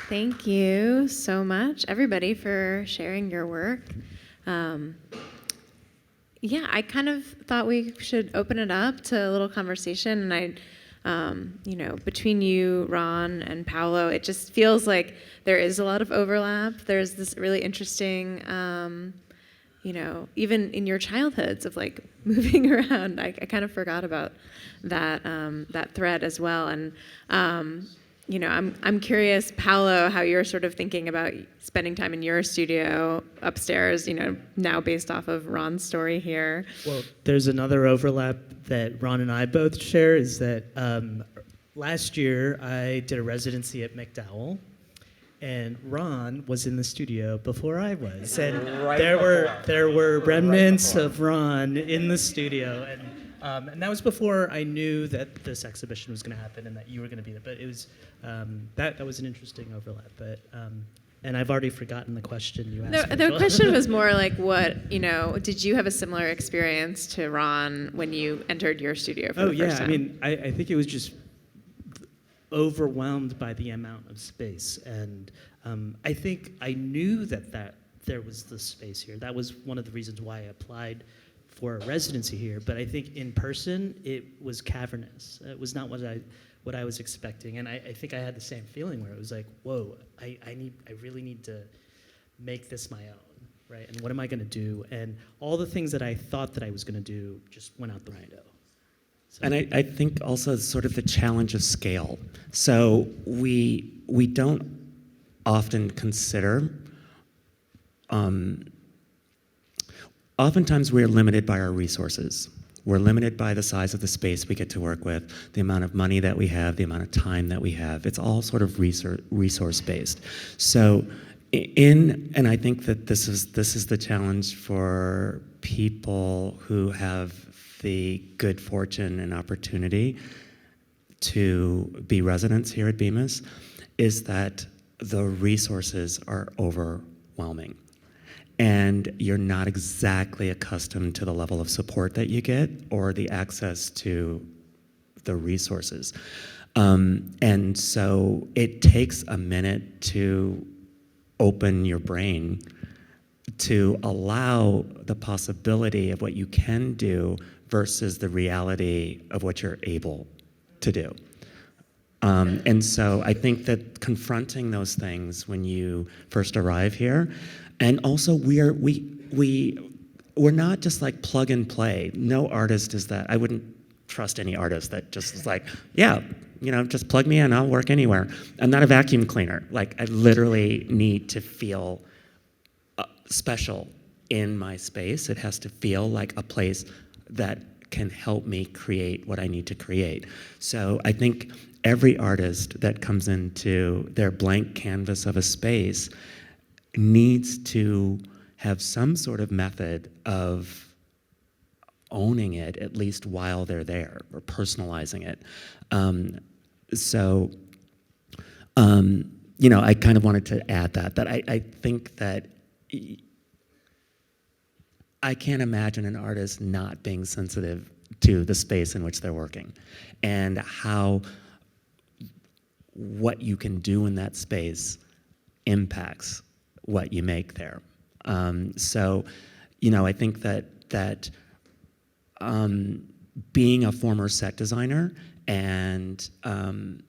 Thank you so much, everybody, for sharing your work. Yeah, I kind of thought we should open it up to a little conversation, and between you, Ron, and Paolo, it just feels like there is a lot of overlap. There's this really interesting, even in your childhoods of like moving around. I kind of forgot about that thread as well. And I'm curious, Paolo, how you're sort of thinking about spending time in your studio upstairs. Now based off of Ron's story here. Well, there's another overlap that Ron and I both share is that last year I did a residency at McDowell, and Ron was in the studio before I was, and there were remnants of Ron in the studio, and that was before I knew that this exhibition was going to happen and that you were going to be there. But it was that was an interesting overlap. But and I've already forgotten the question you asked. The question was more like, did you have a similar experience to Ron when you entered your studio for the first time? I mean, I think it was just overwhelmed by the amount of space. And I think I knew that there was the space here. That was one of the reasons why I applied for a residency here. But I think in person, it was cavernous. It was not what I was expecting. And I think I had the same feeling where it was like, whoa, I really need to make this my own, right? And what am I going to do? And all the things that I thought that I was going to do just went out the window. So. And I think also sort of the challenge of scale. So we don't often consider, oftentimes we're limited by our resources. We're limited by the size of the space we get to work with, the amount of money that we have, the amount of time that we have. It's all sort of resource-based. So and I think that this is the challenge for people who have the good fortune and opportunity to be residents here at Bemis, is that the resources are overwhelming. And you're not exactly accustomed to the level of support that you get or the access to the resources. And so it takes a minute to open your brain to allow the possibility of what you can do versus the reality of what you're able to do. And so I think that confronting those things when you first arrive here, and also we're not just like plug and play. No artist is that. I wouldn't trust any artist that just is like, yeah, just plug me in, I'll work anywhere. I'm not a vacuum cleaner. Like, I literally need to feel special in my space. It has to feel like a place that can help me create what I need to create. So I think every artist that comes into their blank canvas of a space needs to have some sort of method of owning it, at least while they're there, or personalizing it. I kind of wanted to add that I think that I can't imagine an artist not being sensitive to the space in which they're working and how what you can do in that space impacts what you make there. I think that being a former set designer and an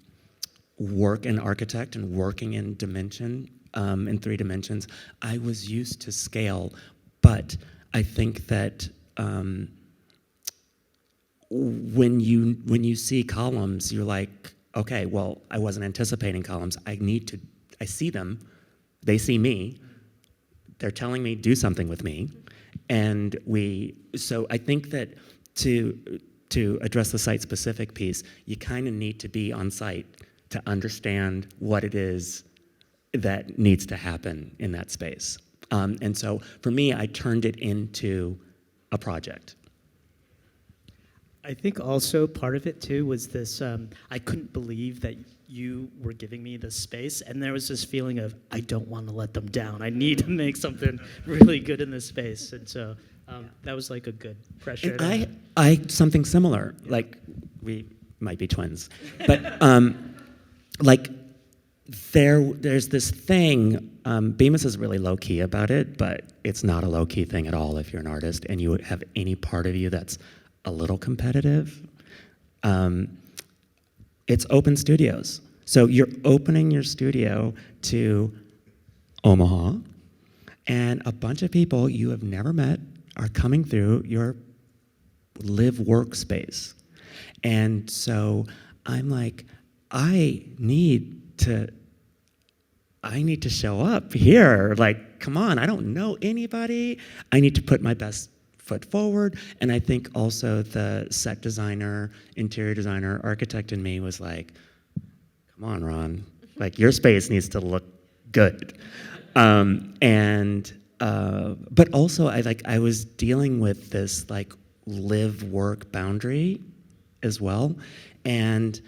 architect and working in dimension, in 3 dimensions, I was used to scale, but I think that when you see columns, you're like, okay, well, I wasn't anticipating columns. I see them, they see me, they're telling me do something with me, and so I think that to address the site-specific piece, you kind of need to be on site to understand what it is that needs to happen in that space. And so for me, I turned it into a project. I think also part of it too was this, I couldn't believe that you were giving me this space, and there was this feeling of, I don't want to let them down. I need to make something really good in this space. And so that was like a good pressure. And I something similar, like we might be twins, but like there's this thing, Bemis is really low-key about it, but it's not a low-key thing at all if you're an artist and you have any part of you that's a little competitive. It's open studios. So you're opening your studio to Omaha, and a bunch of people you have never met are coming through your live workspace. And so I'm like, I need to show up here. Like, come on, I don't know anybody. I need to put my best foot forward. And I think also the set designer, interior designer, architect in me was like, come on, Ron, like your space needs to look good. But also I was dealing with this like live work boundary as well. And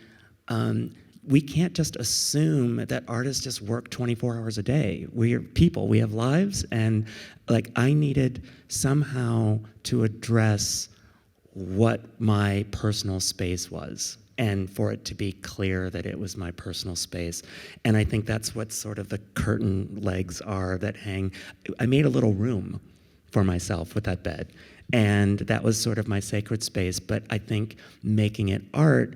we can't just assume that artists just work 24 hours a day. We are people, we have lives, and like I needed somehow to address what my personal space was, and for it to be clear that it was my personal space. And I think that's what sort of the curtain legs are that hang. I made a little room for myself with that bed, and that was sort of my sacred space. But I think making it art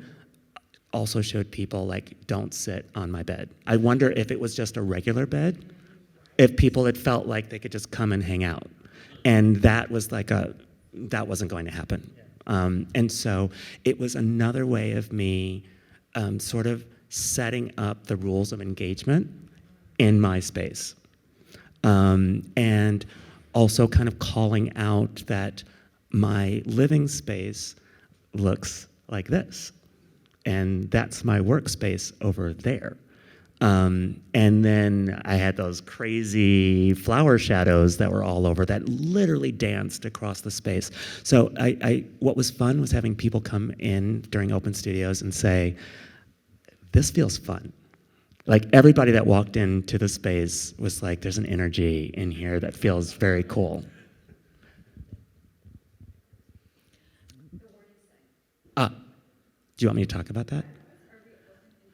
also showed people, like, don't sit on my bed. I wonder if it was just a regular bed, if people had felt like they could just come and hang out. And that was like that wasn't going to happen. And so it was another way of me sort of setting up the rules of engagement in my space. And also kind of calling out that my living space looks like this. And that's my workspace over there. And then I had those crazy flower shadows that were all over that literally danced across the space. So what was fun was having people come in during open studios and say, this feels fun. Like everybody that walked into the space was like, there's an energy in here that feels very cool. Do you want me to talk about that?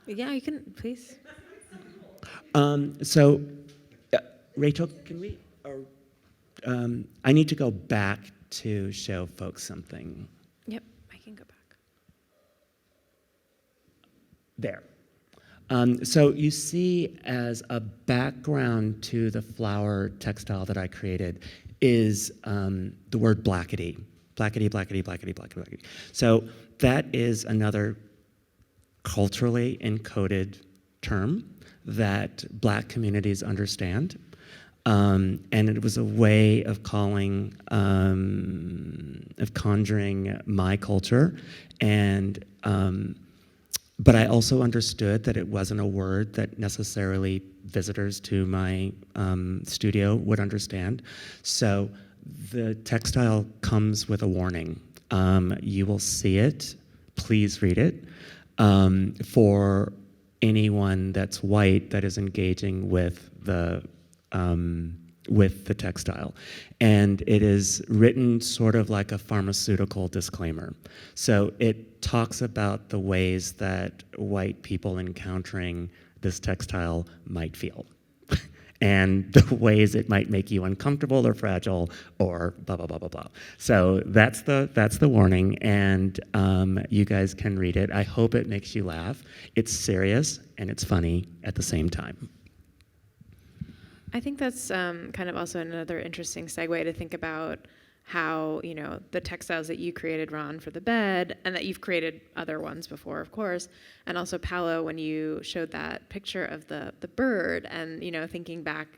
Yeah, you can, please. Rachel, can we, I need to go back to show folks something. Yep, I can go back. There. So you see as a background to the flower textile that I created is the word blackety. Blackety, blackety, blackety, blackety, blackety. So that is another culturally encoded term that Black communities understand. And it was a way of conjuring my culture. And, but I also understood that it wasn't a word that necessarily visitors to my studio would understand. So the textile comes with a warning. You will see it, please read it, for anyone that's white that is engaging with the textile. And it is written sort of like a pharmaceutical disclaimer. So it talks about the ways that white people encountering this textile might feel. and the ways it might make you uncomfortable or fragile or blah, blah, blah, blah, blah. So that's the warning, and you guys can read it. I hope it makes you laugh. It's serious and it's funny at the same time. I think that's kind of also another interesting segue to think about how, the textiles that you created, Ron, for the bed, and that you've created other ones before, of course, and also Paolo, when you showed that picture of the bird and, thinking back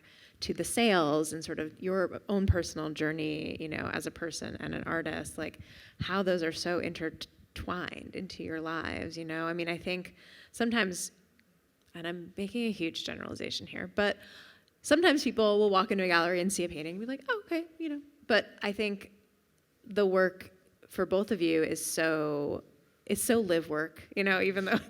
to the sails and sort of your own personal journey, as a person and an artist, like how those are so intertwined into your lives, I mean, I think sometimes, and I'm making a huge generalization here, but sometimes people will walk into a gallery and see a painting and be like, oh, okay, But I think the work for both of you is so live work, even though,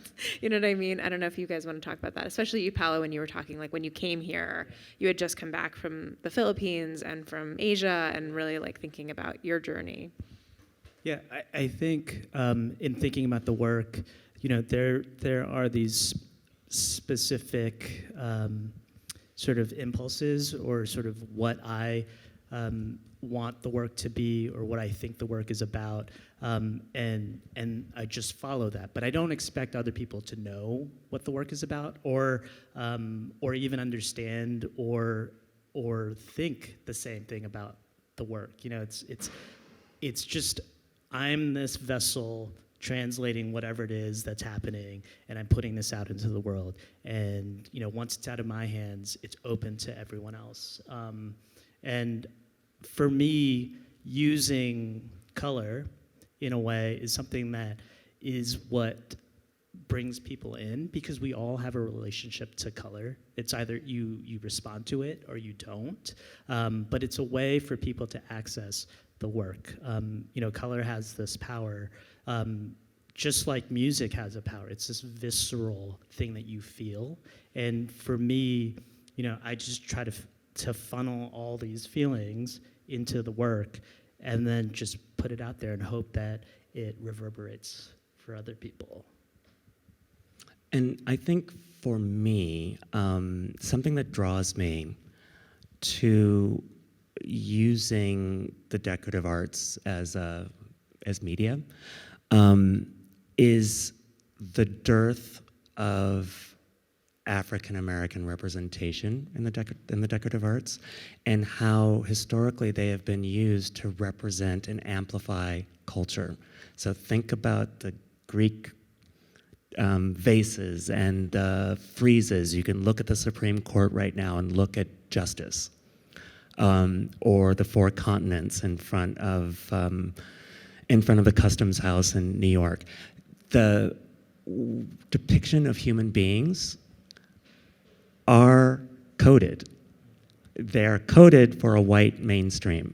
you know what I mean? I don't know if you guys want to talk about that, especially you, Paolo, when you were talking, like when you came here, you had just come back from the Philippines and from Asia and really like thinking about your journey. Yeah, I think in thinking about the work, there are these specific sort of impulses or sort of what I want the work to be or what I think the work is about, and I just follow that. But I don't expect other people to know what the work is about or even understand or think the same thing about the work. It's just I'm this vessel translating whatever it is that's happening, and I'm putting this out into the world. And once it's out of my hands, it's open to everyone else. And for me, using color in a way is something that is what brings people in, because we all have a relationship to color. It's either you respond to it or you don't, but it's a way for people to access the work. Color has this power, just like music has a power. It's this visceral thing that you feel. And for me, I just try to funnel all these feelings into the work and then just put it out there and hope that it reverberates for other people. And I think for me, something that draws me to using the decorative arts as media is the dearth of African American representation in the decorative arts, and how historically they have been used to represent and amplify culture. So think about the Greek vases and friezes. You can look at the Supreme Court right now and look at justice, or the four continents in front of the Customs House in New York. The depiction of human beings are coded. They're coded for a white mainstream.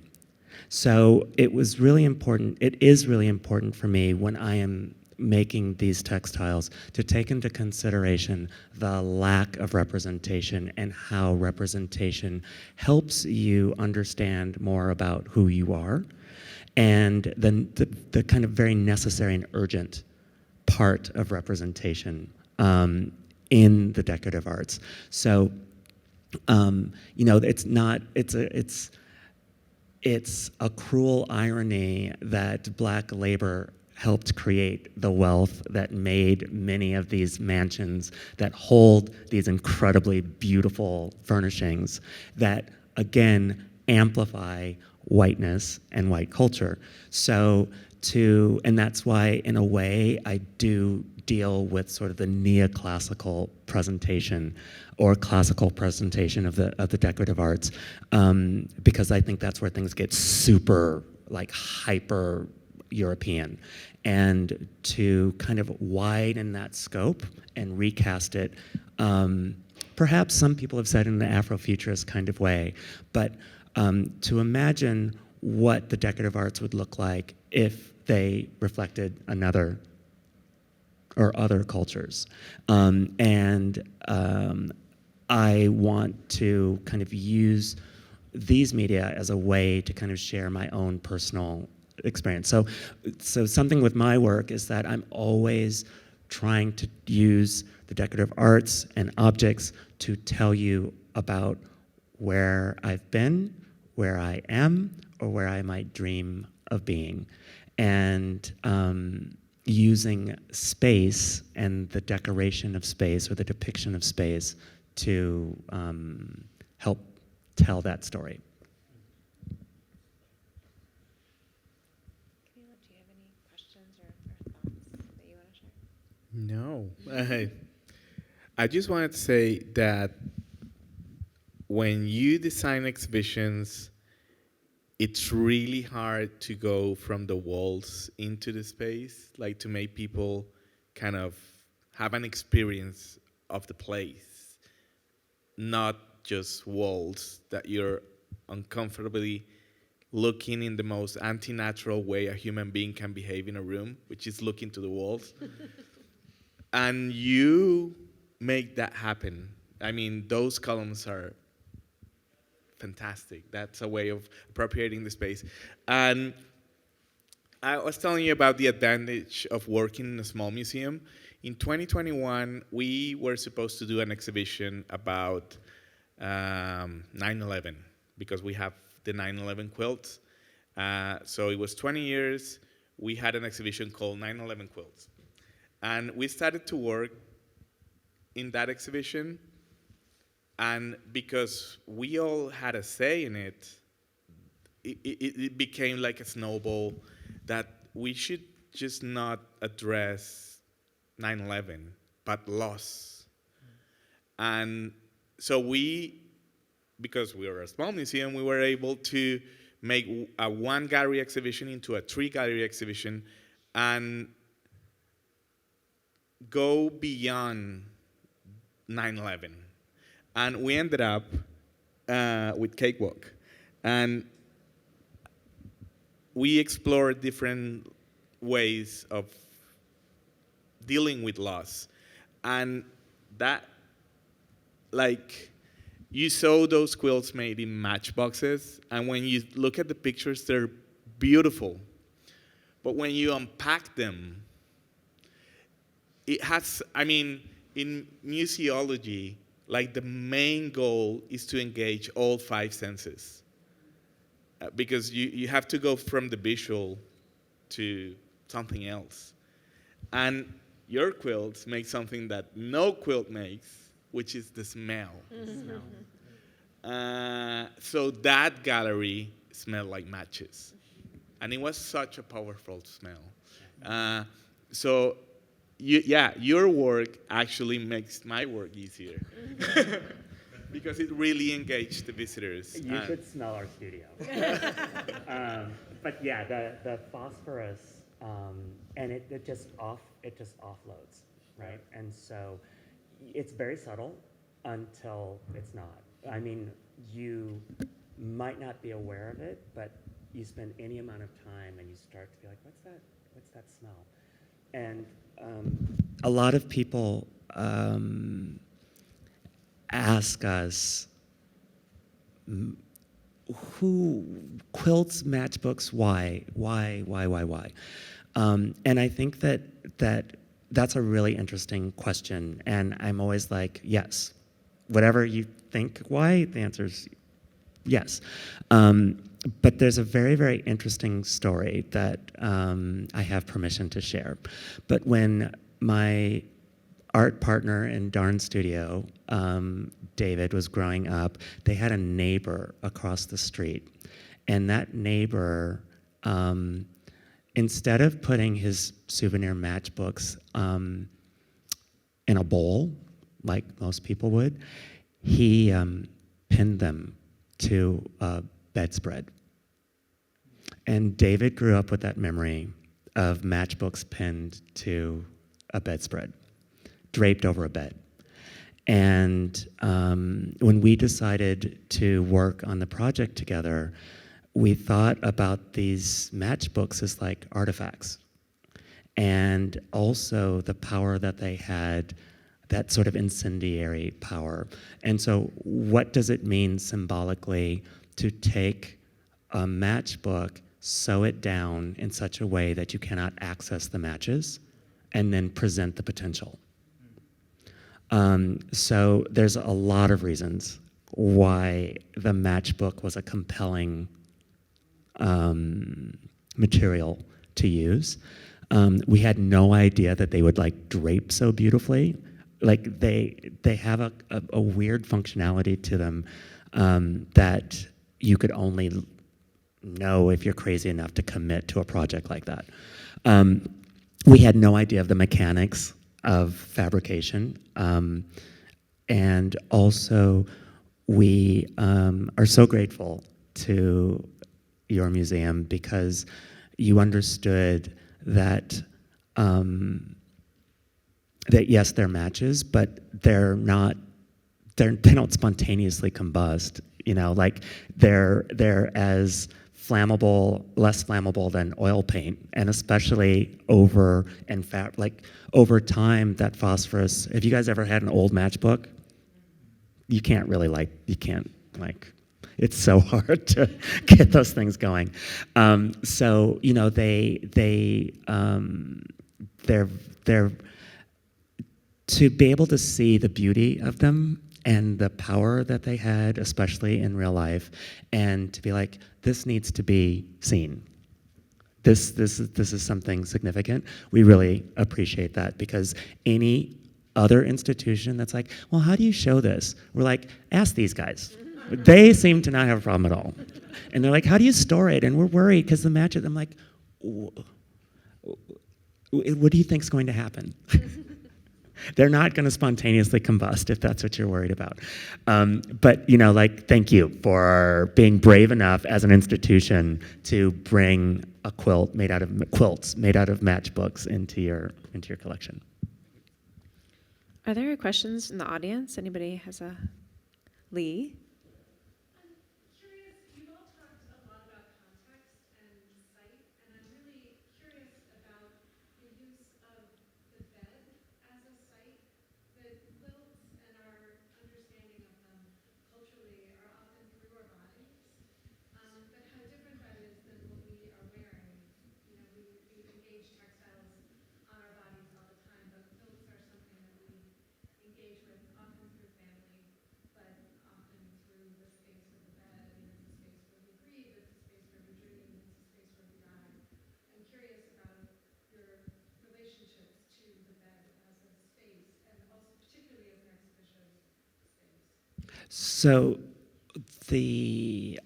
So it is really important for me when I am making these textiles to take into consideration the lack of representation and how representation helps you understand more about who you are, and then the kind of very necessary and urgent part of representation in the decorative arts. So, it's a cruel irony that black labor helped create the wealth that made many of these mansions that hold these incredibly beautiful furnishings that, again, amplify whiteness and white culture. And that's why, in a way, I do deal with sort of the neoclassical presentation or classical presentation of the decorative arts, because I think that's where things get super, like, hyper European. And to kind of widen that scope and recast it, perhaps some people have said in an Afrofuturist kind of way, but to imagine what the decorative arts would look like if they reflected another or other cultures. I want to kind of use these media as a way to kind of share my own personal experience. So something with my work is that I'm always trying to use the decorative arts and objects to tell you about where I've been, where I am, or where I might dream of being. And using space and the decoration of space or the depiction of space to help tell that story. Camilo, do you have any questions or thoughts that you want to share? No. I just wanted to say that when you design exhibitions, it's really hard to go from the walls into the space, like to make people kind of have an experience of the place, not just walls that you're uncomfortably looking in the most anti-natural way a human being can behave in a room, which is looking to the walls. And you make that happen. I mean, those columns are fantastic. That's a way of appropriating the space. And I was telling you about the advantage of working in a small museum. In 2021, we were supposed to do an exhibition about 9/11 because we have the 9/11 quilts. So it was 20 years. We had an exhibition called 9/11 Quilts. And we started to work in that exhibition. And because we all had a say in it, it became like a snowball that we should just not address 9/11, but loss. And so because we were a small museum, we were able to make a one gallery exhibition into a 3 gallery exhibition and go beyond 9/11. And we ended up with Cakewalk. And we explored different ways of dealing with loss. And that, like, you saw those quilts made in matchboxes, and when you look at the pictures, they're beautiful. But when you unpack them, it has, I mean, in museology, like the main goal is to engage all 5 senses. Because you have to go from the visual to something else. And your quilts make something that no quilt makes, which is the smell. So that gallery smelled like matches. And it was such a powerful smell. So your work actually makes my work easier. Because it really engaged the visitors. You should smell our studio. But yeah, the phosphorus, and it just offloads, right? And so it's very subtle until it's not. I mean, you might not be aware of it, but you spend any amount of time and you start to be like, what's that smell? And a lot of people ask us, who quilts, matchbooks, why? And I think that's a really interesting question. And I'm always like, yes. Whatever you think why, the answer is yes. But there's a very, very interesting story that I have permission to share. But when my art partner in Darn Studio, David, was growing up, they had a neighbor across the street. And that neighbor, instead of putting his souvenir matchbooks in a bowl, like most people would, he pinned them to a bedspread. And David grew up with that memory of matchbooks pinned to a bedspread, draped over a bed. And when we decided to work on the project together, we thought about these matchbooks as like artifacts, and also the power that they had, that sort of incendiary power. And so what does it mean symbolically to take a matchbook, sew it down in such a way that you cannot access the matches, and then present the potential? So there's a lot of reasons why the matchbook was a compelling material to use. We had no idea that they would like drape so beautifully. Like they have a weird functionality to them that you could only know if you're crazy enough to commit to a project like that. We had no idea of the mechanics of fabrication. And also, we are so grateful to your museum because you understood that that yes, they're matches, but they don't spontaneously combust. You know, like they're as flammable, less flammable than oil paint, and especially over time, that phosphorus. Have you guys ever had an old matchbook? You can't it's so hard to get those things going. So you know they're to be able to see the beauty of them and the power that they had, especially in real life, and to be like, this needs to be seen. This is something significant. We really appreciate that, because any other institution that's like, well, how do you show this? We're like, ask these guys. They seem to not have a problem at all. And they're like, how do you store it? And we're worried because the matches. I'm like, what do you think's going to happen? They're not going to spontaneously combust if that's what you're worried about. But you know, like, thank you for being brave enough as an institution to bring a quilts made out of matchbooks into your collection. Are there questions in the audience? Anybody has a Lee? So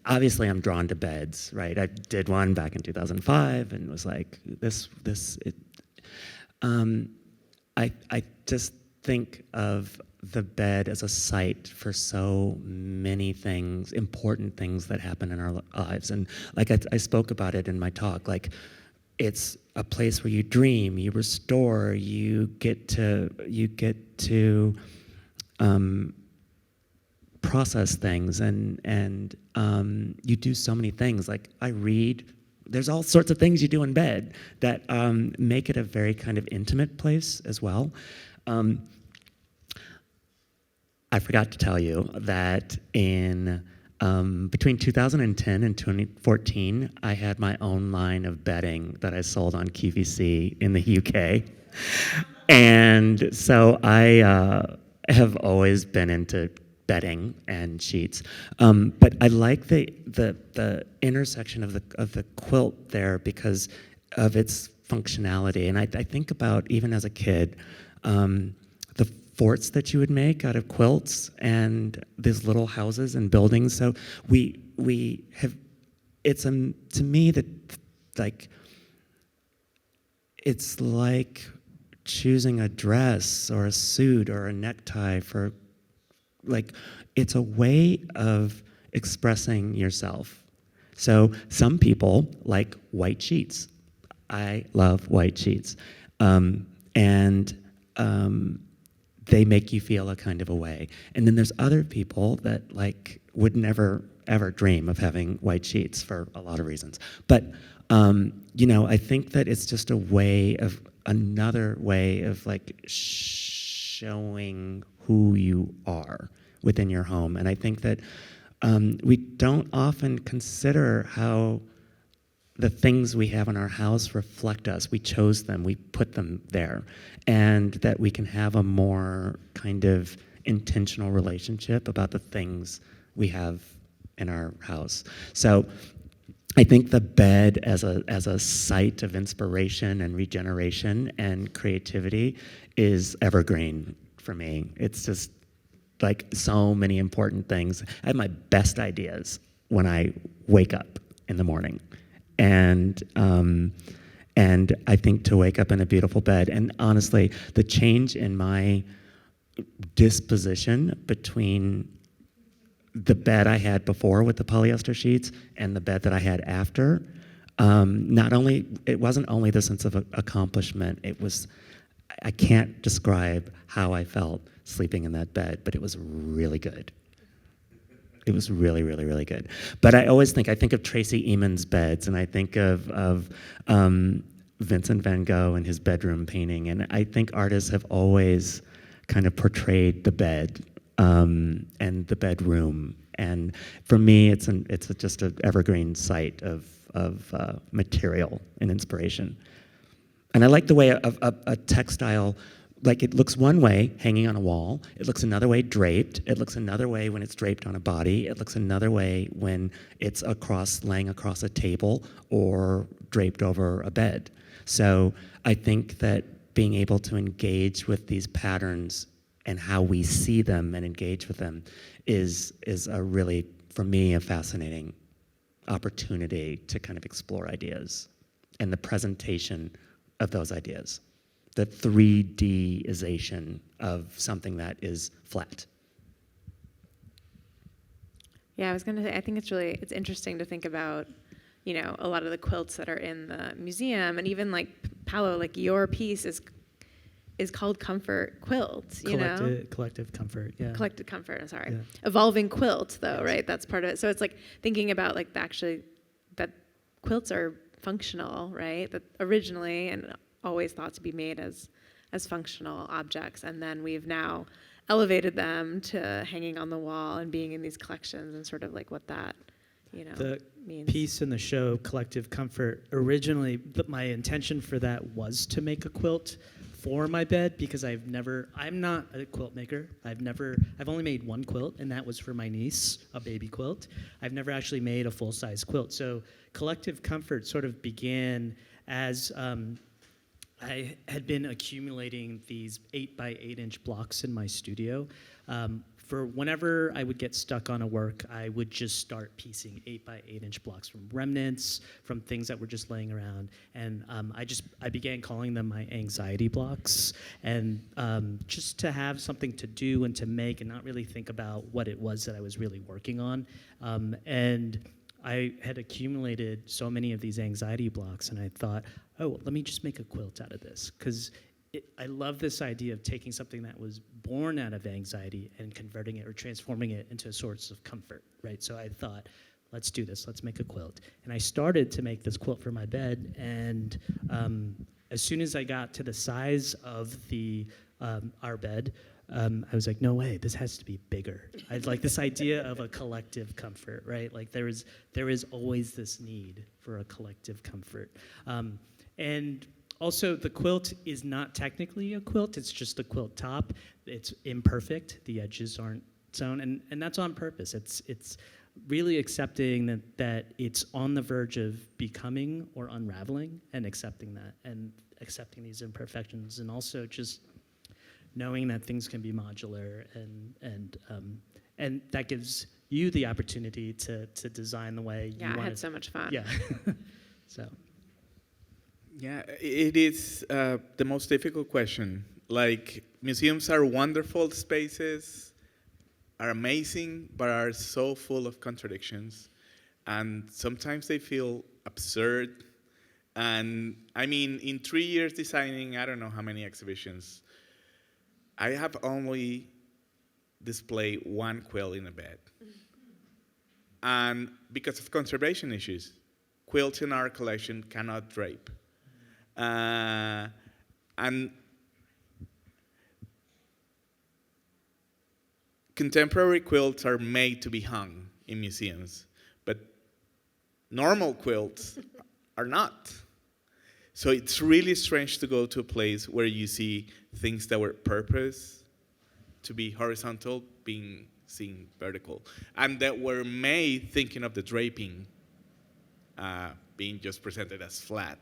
obviously I'm drawn to beds, right? I did one back in 2005 and was like, I just think of the bed as a site for so many things, important things that happen in our lives. And like I spoke about it in my talk, like it's a place where you dream, you restore, you get to process things, and you do so many things. Like I read, there's all sorts of things you do in bed that make it a very kind of intimate place as well. I forgot to tell you that in between 2010 and 2014, I had my own line of bedding that I sold on QVC in the UK. And so I have always been into bedding and sheets, but I like the intersection of the quilt there because of its functionality. And I think about, even as a kid, the forts that you would make out of quilts and these little houses and buildings. So we have, to me, that like, it's like choosing a dress or a suit or a necktie for, like, it's a way of expressing yourself. So some people like white sheets. I love white sheets. They make you feel a kind of a way. And then there's other people that like would never ever dream of having white sheets for a lot of reasons. But I think that it's just another way of like showing who you are within your home. And I think that we don't often consider how the things we have in our house reflect us. We chose them, we put them there, and that we can have a more kind of intentional relationship about the things we have in our house. So I think the bed as a site of inspiration and regeneration and creativity is evergreen for me. It's just like so many important things. I have my best ideas when I wake up in the morning. And I think to wake up in a beautiful bed, and honestly, the change in my disposition between the bed I had before with the polyester sheets and the bed that I had after, it wasn't only the sense of accomplishment, I can't describe how I felt sleeping in that bed, but it was really good. It was really, really, really good. But I think of Tracy Eamon's beds, and I think of Vincent van Gogh and his bedroom painting, and I think artists have always kind of portrayed the bed and the bedroom. And for me, it's just an evergreen site of material and inspiration. And I like the way a textile, like it looks one way hanging on a wall, it looks another way draped, it looks another way when it's draped on a body, it looks another way when it's laying across a table or draped over a bed. So I think that being able to engage with these patterns and how we see them and engage with them is a really, for me, a fascinating opportunity to kind of explore ideas and the presentation of those ideas, the 3D-ization of something that is flat. Yeah, I was going to say, I think it's interesting to think about, a lot of the quilts that are in the museum, and even like Paolo, like your piece is called Comfort Quilt, Collective Comfort, yeah. Collective Comfort, I'm sorry. Yeah. Evolving Quilt, though, right? That's part of it. So it's like thinking about like that quilts are functional, right? That originally and always thought to be made as functional objects, and then we've now elevated them to hanging on the wall and being in these collections, and sort of like what that The means. piece in the show, Collective Comfort, originally, my intention for that was to make a quilt for my bed, because I'm not a quilt maker. I've only made one quilt, and that was for my niece, a baby quilt. I've never actually made a full-size quilt. So Collective Comfort sort of began as I had been accumulating these 8x8-inch blocks in my studio. For whenever I would get stuck on a work, I would just start piecing 8x8-inch blocks from remnants, from things that were just laying around, and I began calling them my anxiety blocks, and just to have something to do and to make, and not really think about what it was that I was really working on, and I had accumulated so many of these anxiety blocks, and I thought, oh, let me just make a quilt out of this, because I love this idea of taking something that was born out of anxiety and converting it or transforming it into a source of comfort, right? So I thought, let's do this, let's make a quilt. And I started to make this quilt for my bed, and as soon as I got to the size of our bed, I was like, no way, this has to be bigger. I like this idea of a collective comfort, right? Like there is always this need for a collective comfort. And also, the quilt is not technically a quilt, it's just a quilt top. It's imperfect, the edges aren't sewn, and that's on purpose. It's really accepting that it's on the verge of becoming or unraveling, and accepting that, and accepting these imperfections, and also just knowing that things can be modular, and that gives you the opportunity to design the way you want. Yeah, I had so much fun. Yeah, so. Yeah, it is the most difficult question. Like, museums are wonderful spaces, are amazing, but are so full of contradictions. And sometimes they feel absurd. And I mean, in 3 years designing, I don't know how many exhibitions, I have only displayed one quilt in a bed. And because of conservation issues, quilts in our collection cannot drape. And contemporary quilts are made to be hung in museums, but normal quilts are not. So it's really strange to go to a place where you see things that were purposed to be horizontal being seen vertical, and that were made thinking of the draping being just presented as flat.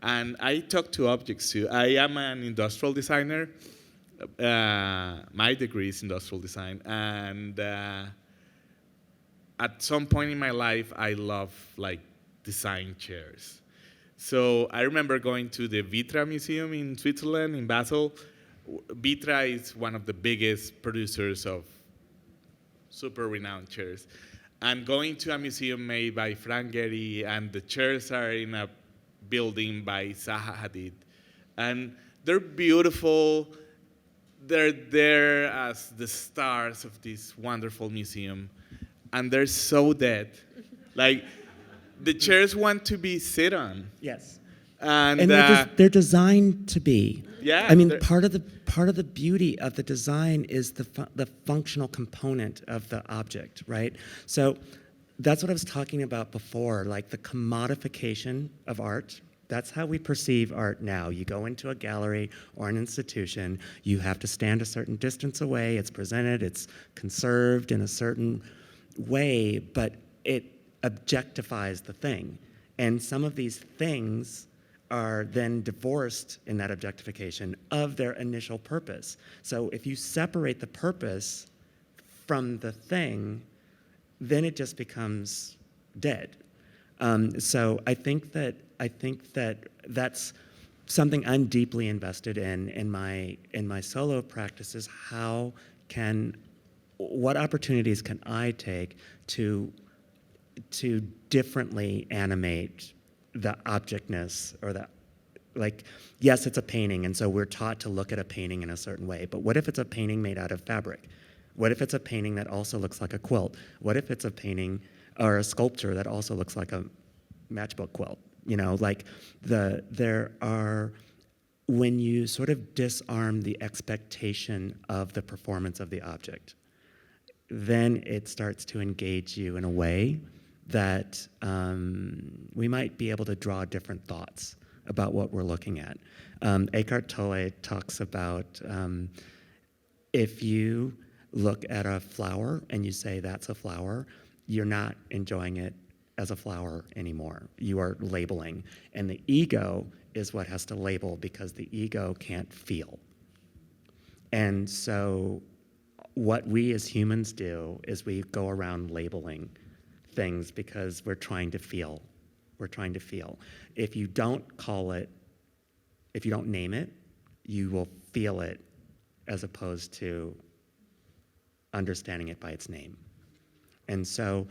And I talk to objects too. I am an industrial designer. My degree is industrial design, and at some point in my life, I love like design chairs. So I remember going to the Vitra Museum in Switzerland, in Basel. Vitra is one of the biggest producers of super renowned chairs. And going to a museum made by Frank Gehry, and the chairs are in a building by Zaha Hadid. And they're beautiful. They're there as the stars of this wonderful museum. And they're so dead. Like, the chairs want to be sit on. Yes. And they're designed to be. Yeah. I mean, part of the beauty of the design is the functional component of the object, right? So that's what I was talking about before, like the commodification of art. That's how we perceive art now. You go into a gallery or an institution, you have to stand a certain distance away, it's presented, it's conserved in a certain way, but it objectifies the thing. And some of these things are then divorced in that objectification of their initial purpose. So if you separate the purpose from the thing, then it just becomes dead. So I think that that's something I'm deeply invested in my solo practices. What opportunities can I take to differently animate the objectness, or the, like, yes, it's a painting, and so we're taught to look at a painting in a certain way, but what if it's a painting made out of fabric? What if it's a painting that also looks like a quilt? What if it's a painting or a sculpture that also looks like a matchbook quilt? You know, like when you sort of disarm the expectation of the performance of the object, then it starts to engage you in a way that we might be able to draw different thoughts about what we're looking at. Eckhart Tolle talks about if you look at a flower and you say that's a flower, you're not enjoying it as a flower anymore. You are labeling. And the ego is what has to label, because the ego can't feel. And so what we as humans do is we go around labeling things because we're trying to feel. We're trying to feel. If you don't call it, if you don't name it, you will feel it as opposed to understanding it by its name. And so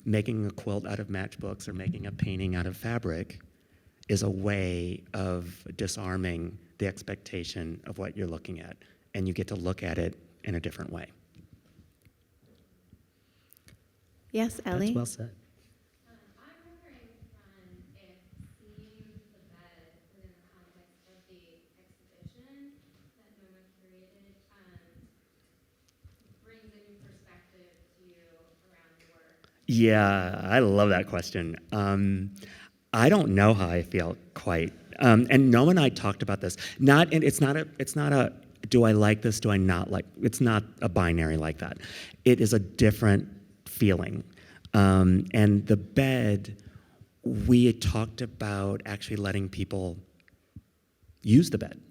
making a quilt out of matchbooks or making a painting out of fabric is a way of disarming the expectation of what you're looking at, and you get to look at it in a different way. Yes, Ellie? That's well said. I'm wondering if seeing the bed within the context of the exhibition that Noma curated brings a new perspective to you around the work. Yeah, I love that question. I don't know how I feel quite. And Noah and I talked about this. It's not a do I like this, do I not like, it's not a binary like that. It is a different feeling. And the bed, we had talked about actually letting people use the bed.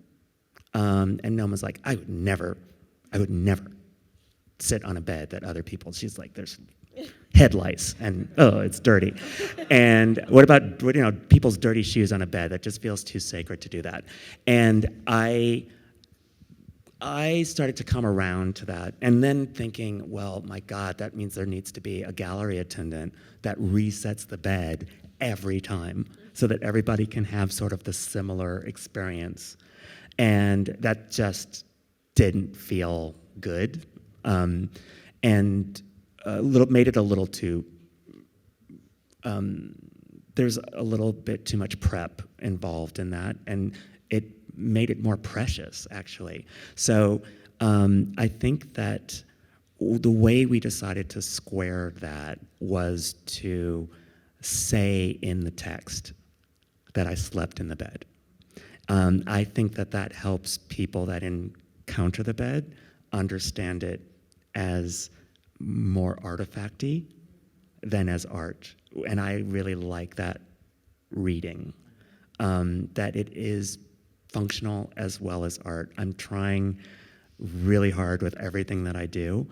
And Noma's like, I would never sit on a bed that other people, she's like, there's head lice and it's dirty. And what about people's dirty shoes on a bed? That just feels too sacred to do that. And I started to come around to that, and then thinking, well, my God, that means there needs to be a gallery attendant that resets the bed every time so that everybody can have sort of the similar experience. And that just didn't feel good, and made it a little too, there's a little bit too much prep involved in that, and it made it more precious, actually. So I think that the way we decided to square that was to say in the text that I slept in the bed. I think that helps people that encounter the bed understand it as more artifacty than as art. And I really like that reading, that it is functional as well as art. I'm trying really hard with everything that I do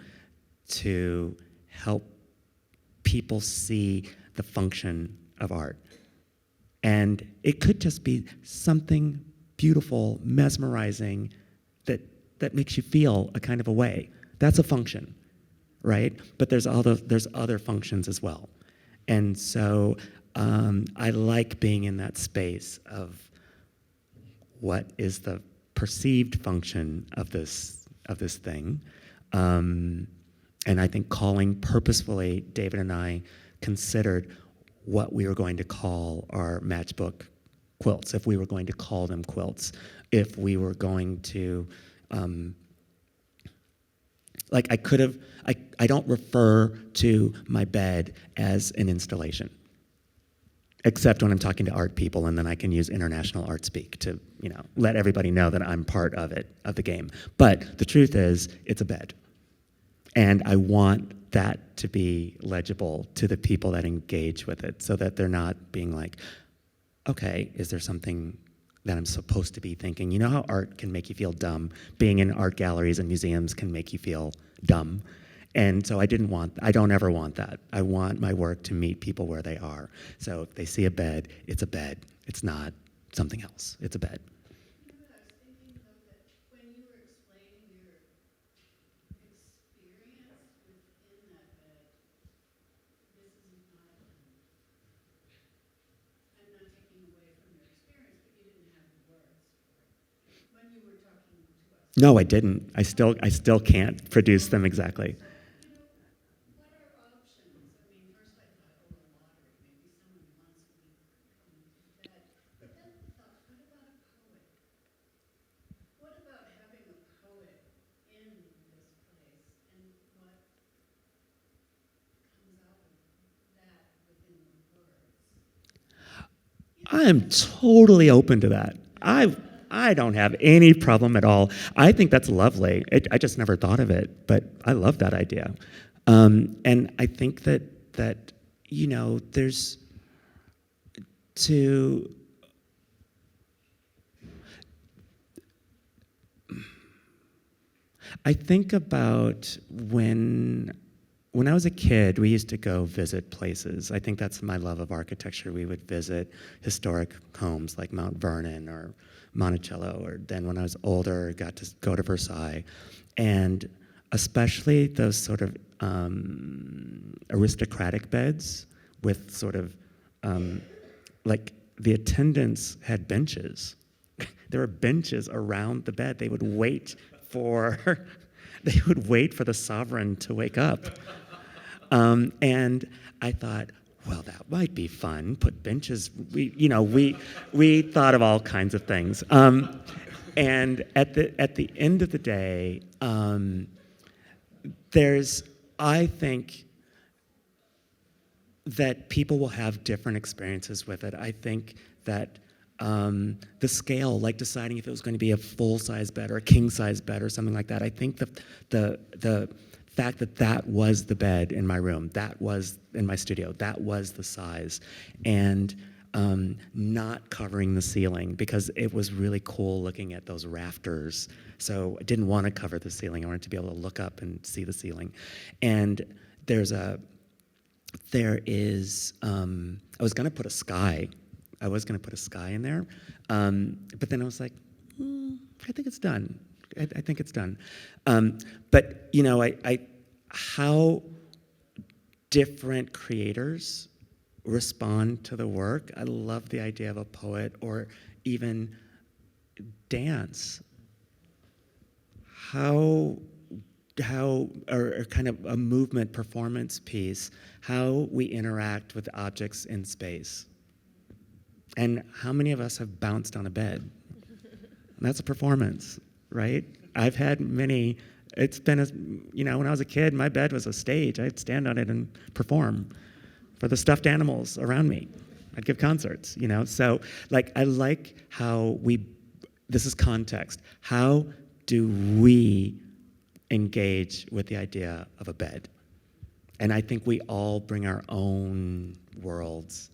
to help people see the function of art. And it could just be something beautiful, mesmerizing, that makes you feel a kind of a way. That's a function, right? But there's other functions as well. And so I like being in that space of what is the perceived function of this thing. And I think calling purposefully, David and I considered what we were going to call our matchbook quilts, if we were going to call them quilts, if we were going to, I don't refer to my bed as an installation, except when I'm talking to art people, and then I can use international art speak to, let everybody know that I'm part of it, of the game. But the truth is, it's a bed. And I want that to be legible to the people that engage with it, so that they're not being like, okay, is there something that I'm supposed to be thinking? You know how art can make you feel dumb? Being in art galleries and museums can make you feel dumb. And so I don't ever want that. I want my work to meet people where they are. So if they see a bed, it's a bed. It's not something else. It's a bed. You know what I was thinking, though, that when you were explaining your experience within that bed, this is not, I'm not taking away from your experience, but you didn't have the words for it. When you were talking to us. No, I didn't. I still can't produce them exactly. What are options? I mean, first I thought, oh, a lottery, maybe someone once a week could come into bed. But then I thought, what about a poet? What about having a poet in this place, and what comes out of that within the words? I am totally open to that. I don't have any problem at all. I think that's lovely. I just never thought of it, but I love that idea. And I think that there's to I think about when I was a kid, we used to go visit places. I think that's my love of architecture. We would visit historic homes like Mount Vernon or Monticello, or then when I was older, got to go to Versailles. And especially those sort of aristocratic beds with sort of, like the attendants had benches. There were benches around the bed. They would wait for the sovereign to wake up. And I thought, well, that might be fun. Put benches. We thought of all kinds of things. And at the end of the day, I think that people will have different experiences with it. I think that the scale, like deciding if it was going to be a full-size bed or a king-size bed or something like that, I think the fact that was the bed in my room, that was in my studio, that was the size, and not covering the ceiling, because it was really cool looking at those rafters. So I didn't want to cover the ceiling. I wanted to be able to look up and see the ceiling. And I was going to put a sky. I was going to put a sky in there, but then I was like, I think it's done. I think it's done. But how different creators respond to the work. I love the idea of a poet, or even dance. Or kind of a movement performance piece, how we interact with objects in space. And how many of us have bounced on a bed? And that's a performance, right? I've had many. It's been, when I was a kid, my bed was a stage. I'd stand on it and perform for the stuffed animals around me. I'd give concerts, So, I like how this is context. How do we engage with the idea of a bed. And I think we all bring our own worlds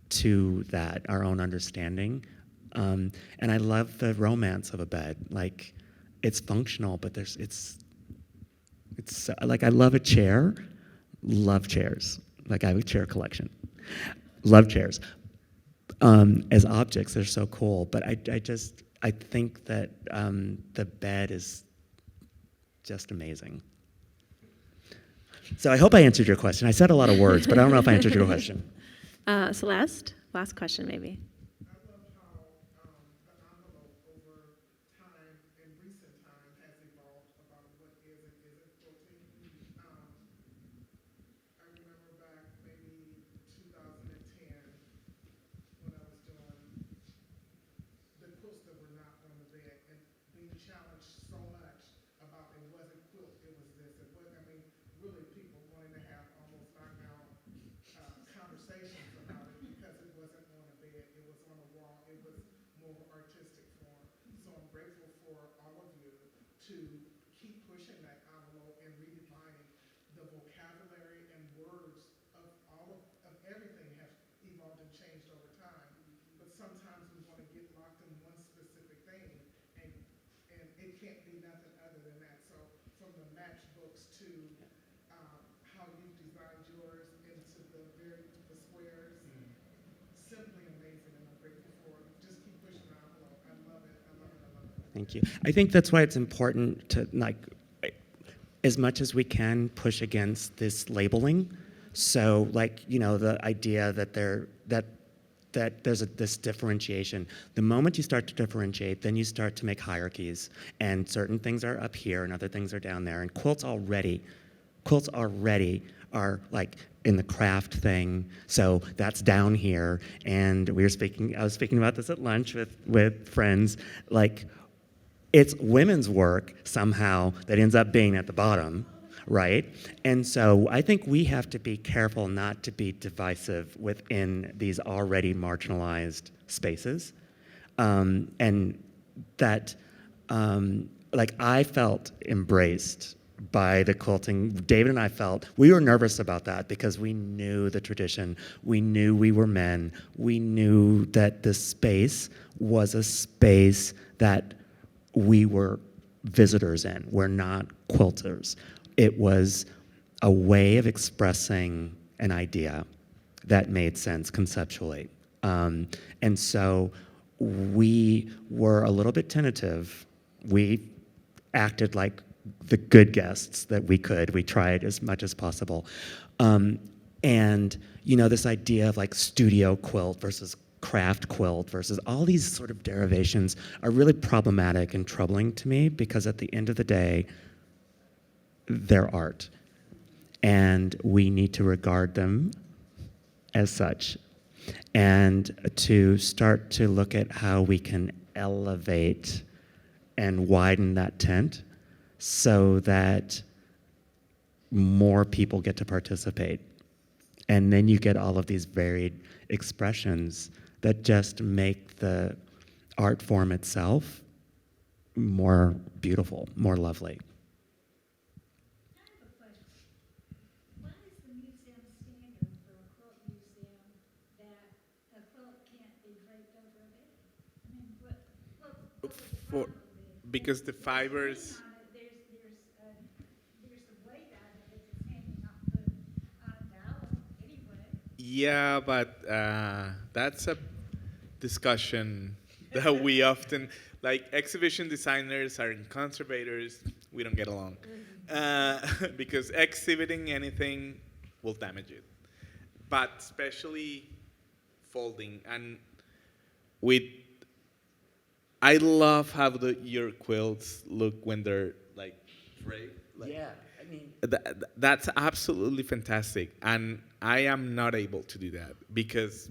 to that, our own understanding. And I love the romance of a bed. Like, it's functional, but it's like, I love a chair, love chairs. Like, I have a chair collection. Love chairs. As objects, they're so cool. But I think that the bed is just amazing. So I hope I answered your question. I said a lot of words, but I don't know if I answered your question. Celeste, last question maybe. I love how the envelope over time, in recent time, has evolved about what is and isn't quilting. I remember back maybe 2010 when I was doing the quilts that were not on the bed and being challenged so much about it wasn't quilt, it was this, it was, I mean, really people wanting to have almost knockdown conversations about it because it wasn't on a bed, it was on a wall, it was more of an artistic form. So I'm grateful for all of you to keep pushing that envelope and redefining the vocabulary and words of all of everything have evolved and changed over time. But sometimes we want to get locked in one specific thing and it can't be nothing other than that. So from the matchbooks to how you've designed yours into the squares, simply amazing, and I'm grateful for it. Just keep pushing the envelope. I love it. I love it. I love it. Thank you. I think that's why it's important to, like, as much as we can, push against this labeling. So, like, you know, the idea that there's this differentiation. The moment you start to differentiate, then you start to make hierarchies, and certain things are up here and other things are down there. And quilts already are like in the craft thing, so that's down here. And I was speaking about this at lunch with friends, like, it's women's work somehow that ends up being at the bottom, right? And so I think we have to be careful not to be divisive within these already marginalized spaces. And that, like, I felt embraced by the quilting. David and I we were nervous about that because we knew the tradition. We knew we were men. We knew that this space was a space that we were visitors in. We're not quilters. It was a way of expressing an idea that made sense conceptually. And so we were a little bit tentative. We acted like the good guests that we could. We tried as much as possible. And, you know, this idea of like studio quilt versus craft quilt versus all these sort of derivations are really problematic and troubling to me because at the end of the day, they're art. And we need to regard them as such. And to start to look at how we can elevate and widen that tent so that more people get to participate. And then you get all of these varied expressions that just make the art form itself more beautiful, more lovely. I have a question. What is the museum standard for a quilt museum that a quilt can't be draped over a bed? I mean, what would the problem be? Because the fibers. There's a weight out of it that's hanging off the dowel anyway. Yeah, but that's a discussion that we often, like, exhibition designers and conservators, we don't get along. Because exhibiting anything will damage it. But especially folding. And I love how your quilts look when they're like draped. Like, Yeah, I mean, that's absolutely fantastic. And I am not able to do that because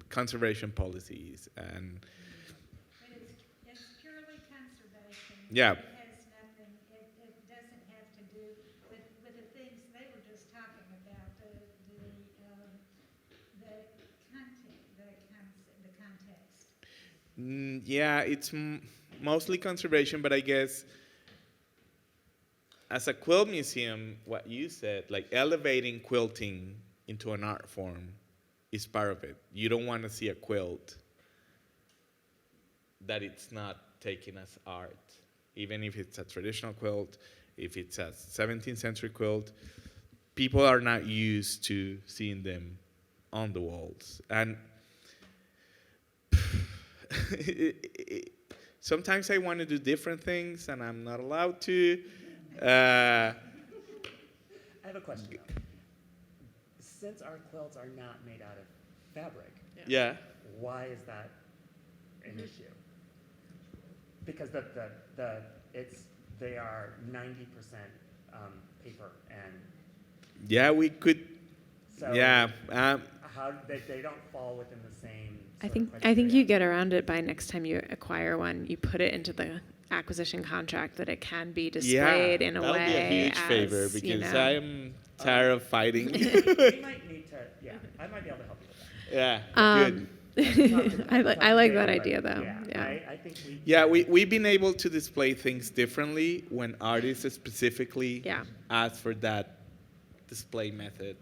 conservation policies and But it's purely conservation. Yeah. It has nothing, it doesn't have to do with the things they were just talking about, the content, the context. yeah, it's mostly conservation, but I guess as a quilt museum, what you said, like elevating quilting into an art form is part of it. You don't want to see a quilt that it's not taken as art, even if it's a traditional quilt, if it's a 17th century quilt. People are not used to seeing them on the walls. And sometimes I want to do different things, and I'm not allowed to. I have a question. Since our quilts are not made out of fabric, Yeah. why is that an issue? Because they are 90% paper, and Yeah, we could. so Yeah. how they don't fall within the same. I sort think of I think you criteria. get around it by next time you acquire one, you put it into the acquisition contract that it can be displayed in a that way. would be a huge favor, as, because you know. I'm tired of fighting. We might need to. Yeah, I might be able to help you with that. Yeah, good. I like that idea though. Yeah, Yeah. I think we. Yeah, we've been able to display things differently when artists specifically Yeah. ask for that display method,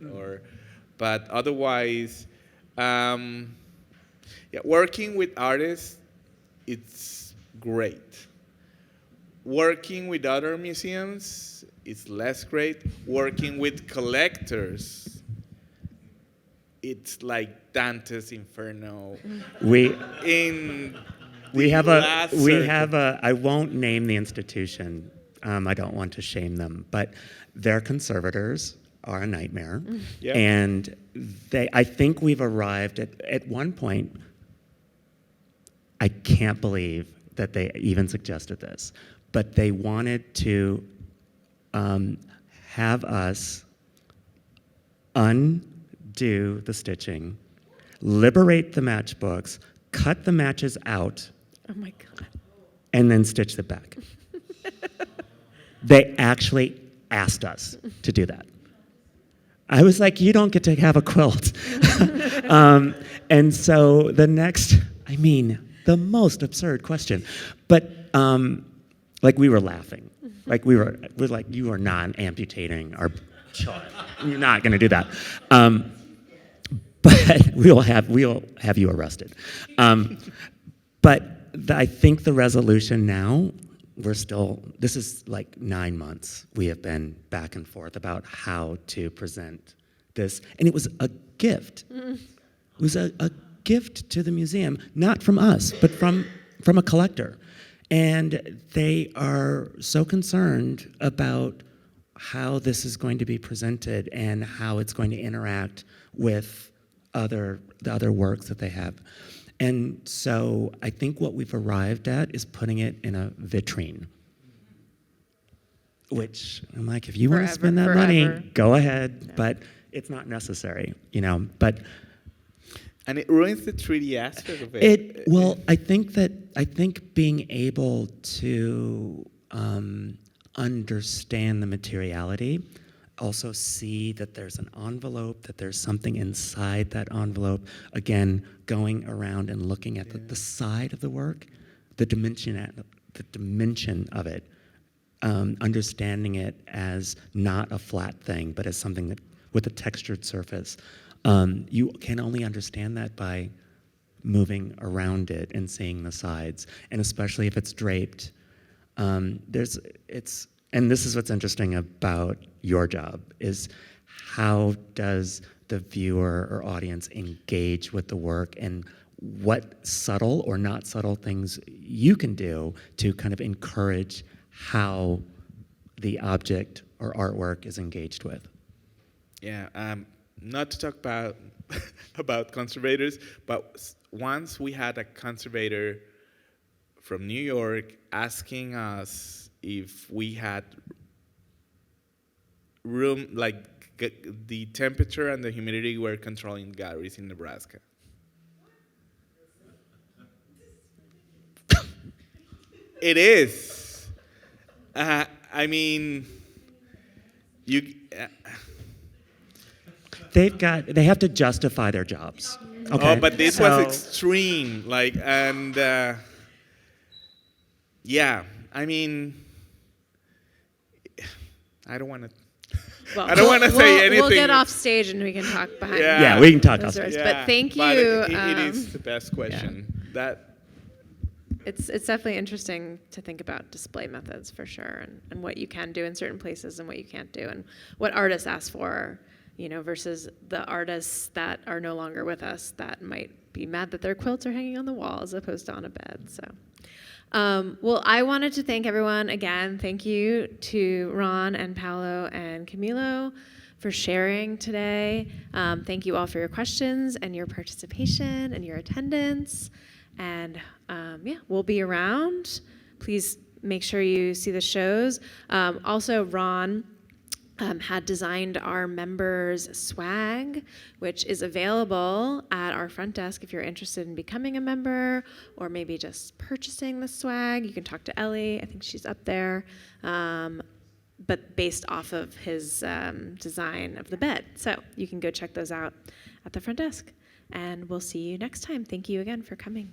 but otherwise, working with artists, it's great. Working with other museums, it's less great. Working with collectors, it's like Dante's Inferno. We In we the have last circle. I won't name the institution. I don't want to shame them, but their conservators are a nightmare. Yeah. And I think we've arrived at one point, I can't believe that they even suggested this, but they wanted to have us undo the stitching, liberate the matchbooks, cut the matches out, Oh my God. and then stitch them back. They actually asked us to do that. I was like, you don't get to have a quilt. And so the most absurd question. But like we were laughing. Like we're like, you are not amputating our child. You're not going to do that. But we'll have you arrested. But I think the resolution now, this is like 9 months we have been back and forth about how to present this. And it was a gift. It was a gift to the museum, not from us, but from a collector. And they are so concerned about how this is going to be presented and how it's going to interact with the other works that they have. And so I think what we've arrived at is putting it in a vitrine. Which I'm like, if you want to spend that money, go ahead. Yeah. But it's not necessary, But and it ruins the 3D aspect of it. I think being able to understand the materiality, also see that there's an envelope, that there's something inside that envelope. Again, going around and looking at the side of the work, the dimension of it, understanding it as not a flat thing, but as something that with a textured surface. You can only understand that by moving around it and seeing the sides, and especially if it's draped. And this is what's interesting about your job, is how does the viewer or audience engage with the work, and what subtle or not subtle things you can do to kind of encourage how the object or artwork is engaged with. Yeah, not to talk about about conservators, but once we had a conservator from New York asking us if we had room, like the temperature and the humidity were controlling galleries in Nebraska. It is. I mean, you. They have to justify their jobs. Okay. Oh, but this was extreme. Yeah, I mean, I don't want to. Well, I don't want to say anything. We'll get off stage and we can talk behind. Yeah. Yeah, we can talk those outside. doors. But thank you. But it is the best question. It's definitely interesting to think about display methods for sure, and what you can do in certain places and what you can't do, and what artists ask for, versus the artists that are no longer with us that might be mad that their quilts are hanging on the wall as opposed to on a bed. So, well, I wanted to thank everyone again. Thank you to Ron and Paolo and Camilo for sharing today. Thank you all for your questions and your participation and your attendance. And we'll be around. Please make sure you see the shows. Also, Ron had designed our members' swag, which is available at our front desk if you're interested in becoming a member or maybe just purchasing the swag. You can talk to Ellie. I think she's up there. But based off of his design of the bed. So you can go check those out at the front desk. And we'll see you next time. Thank you again for coming.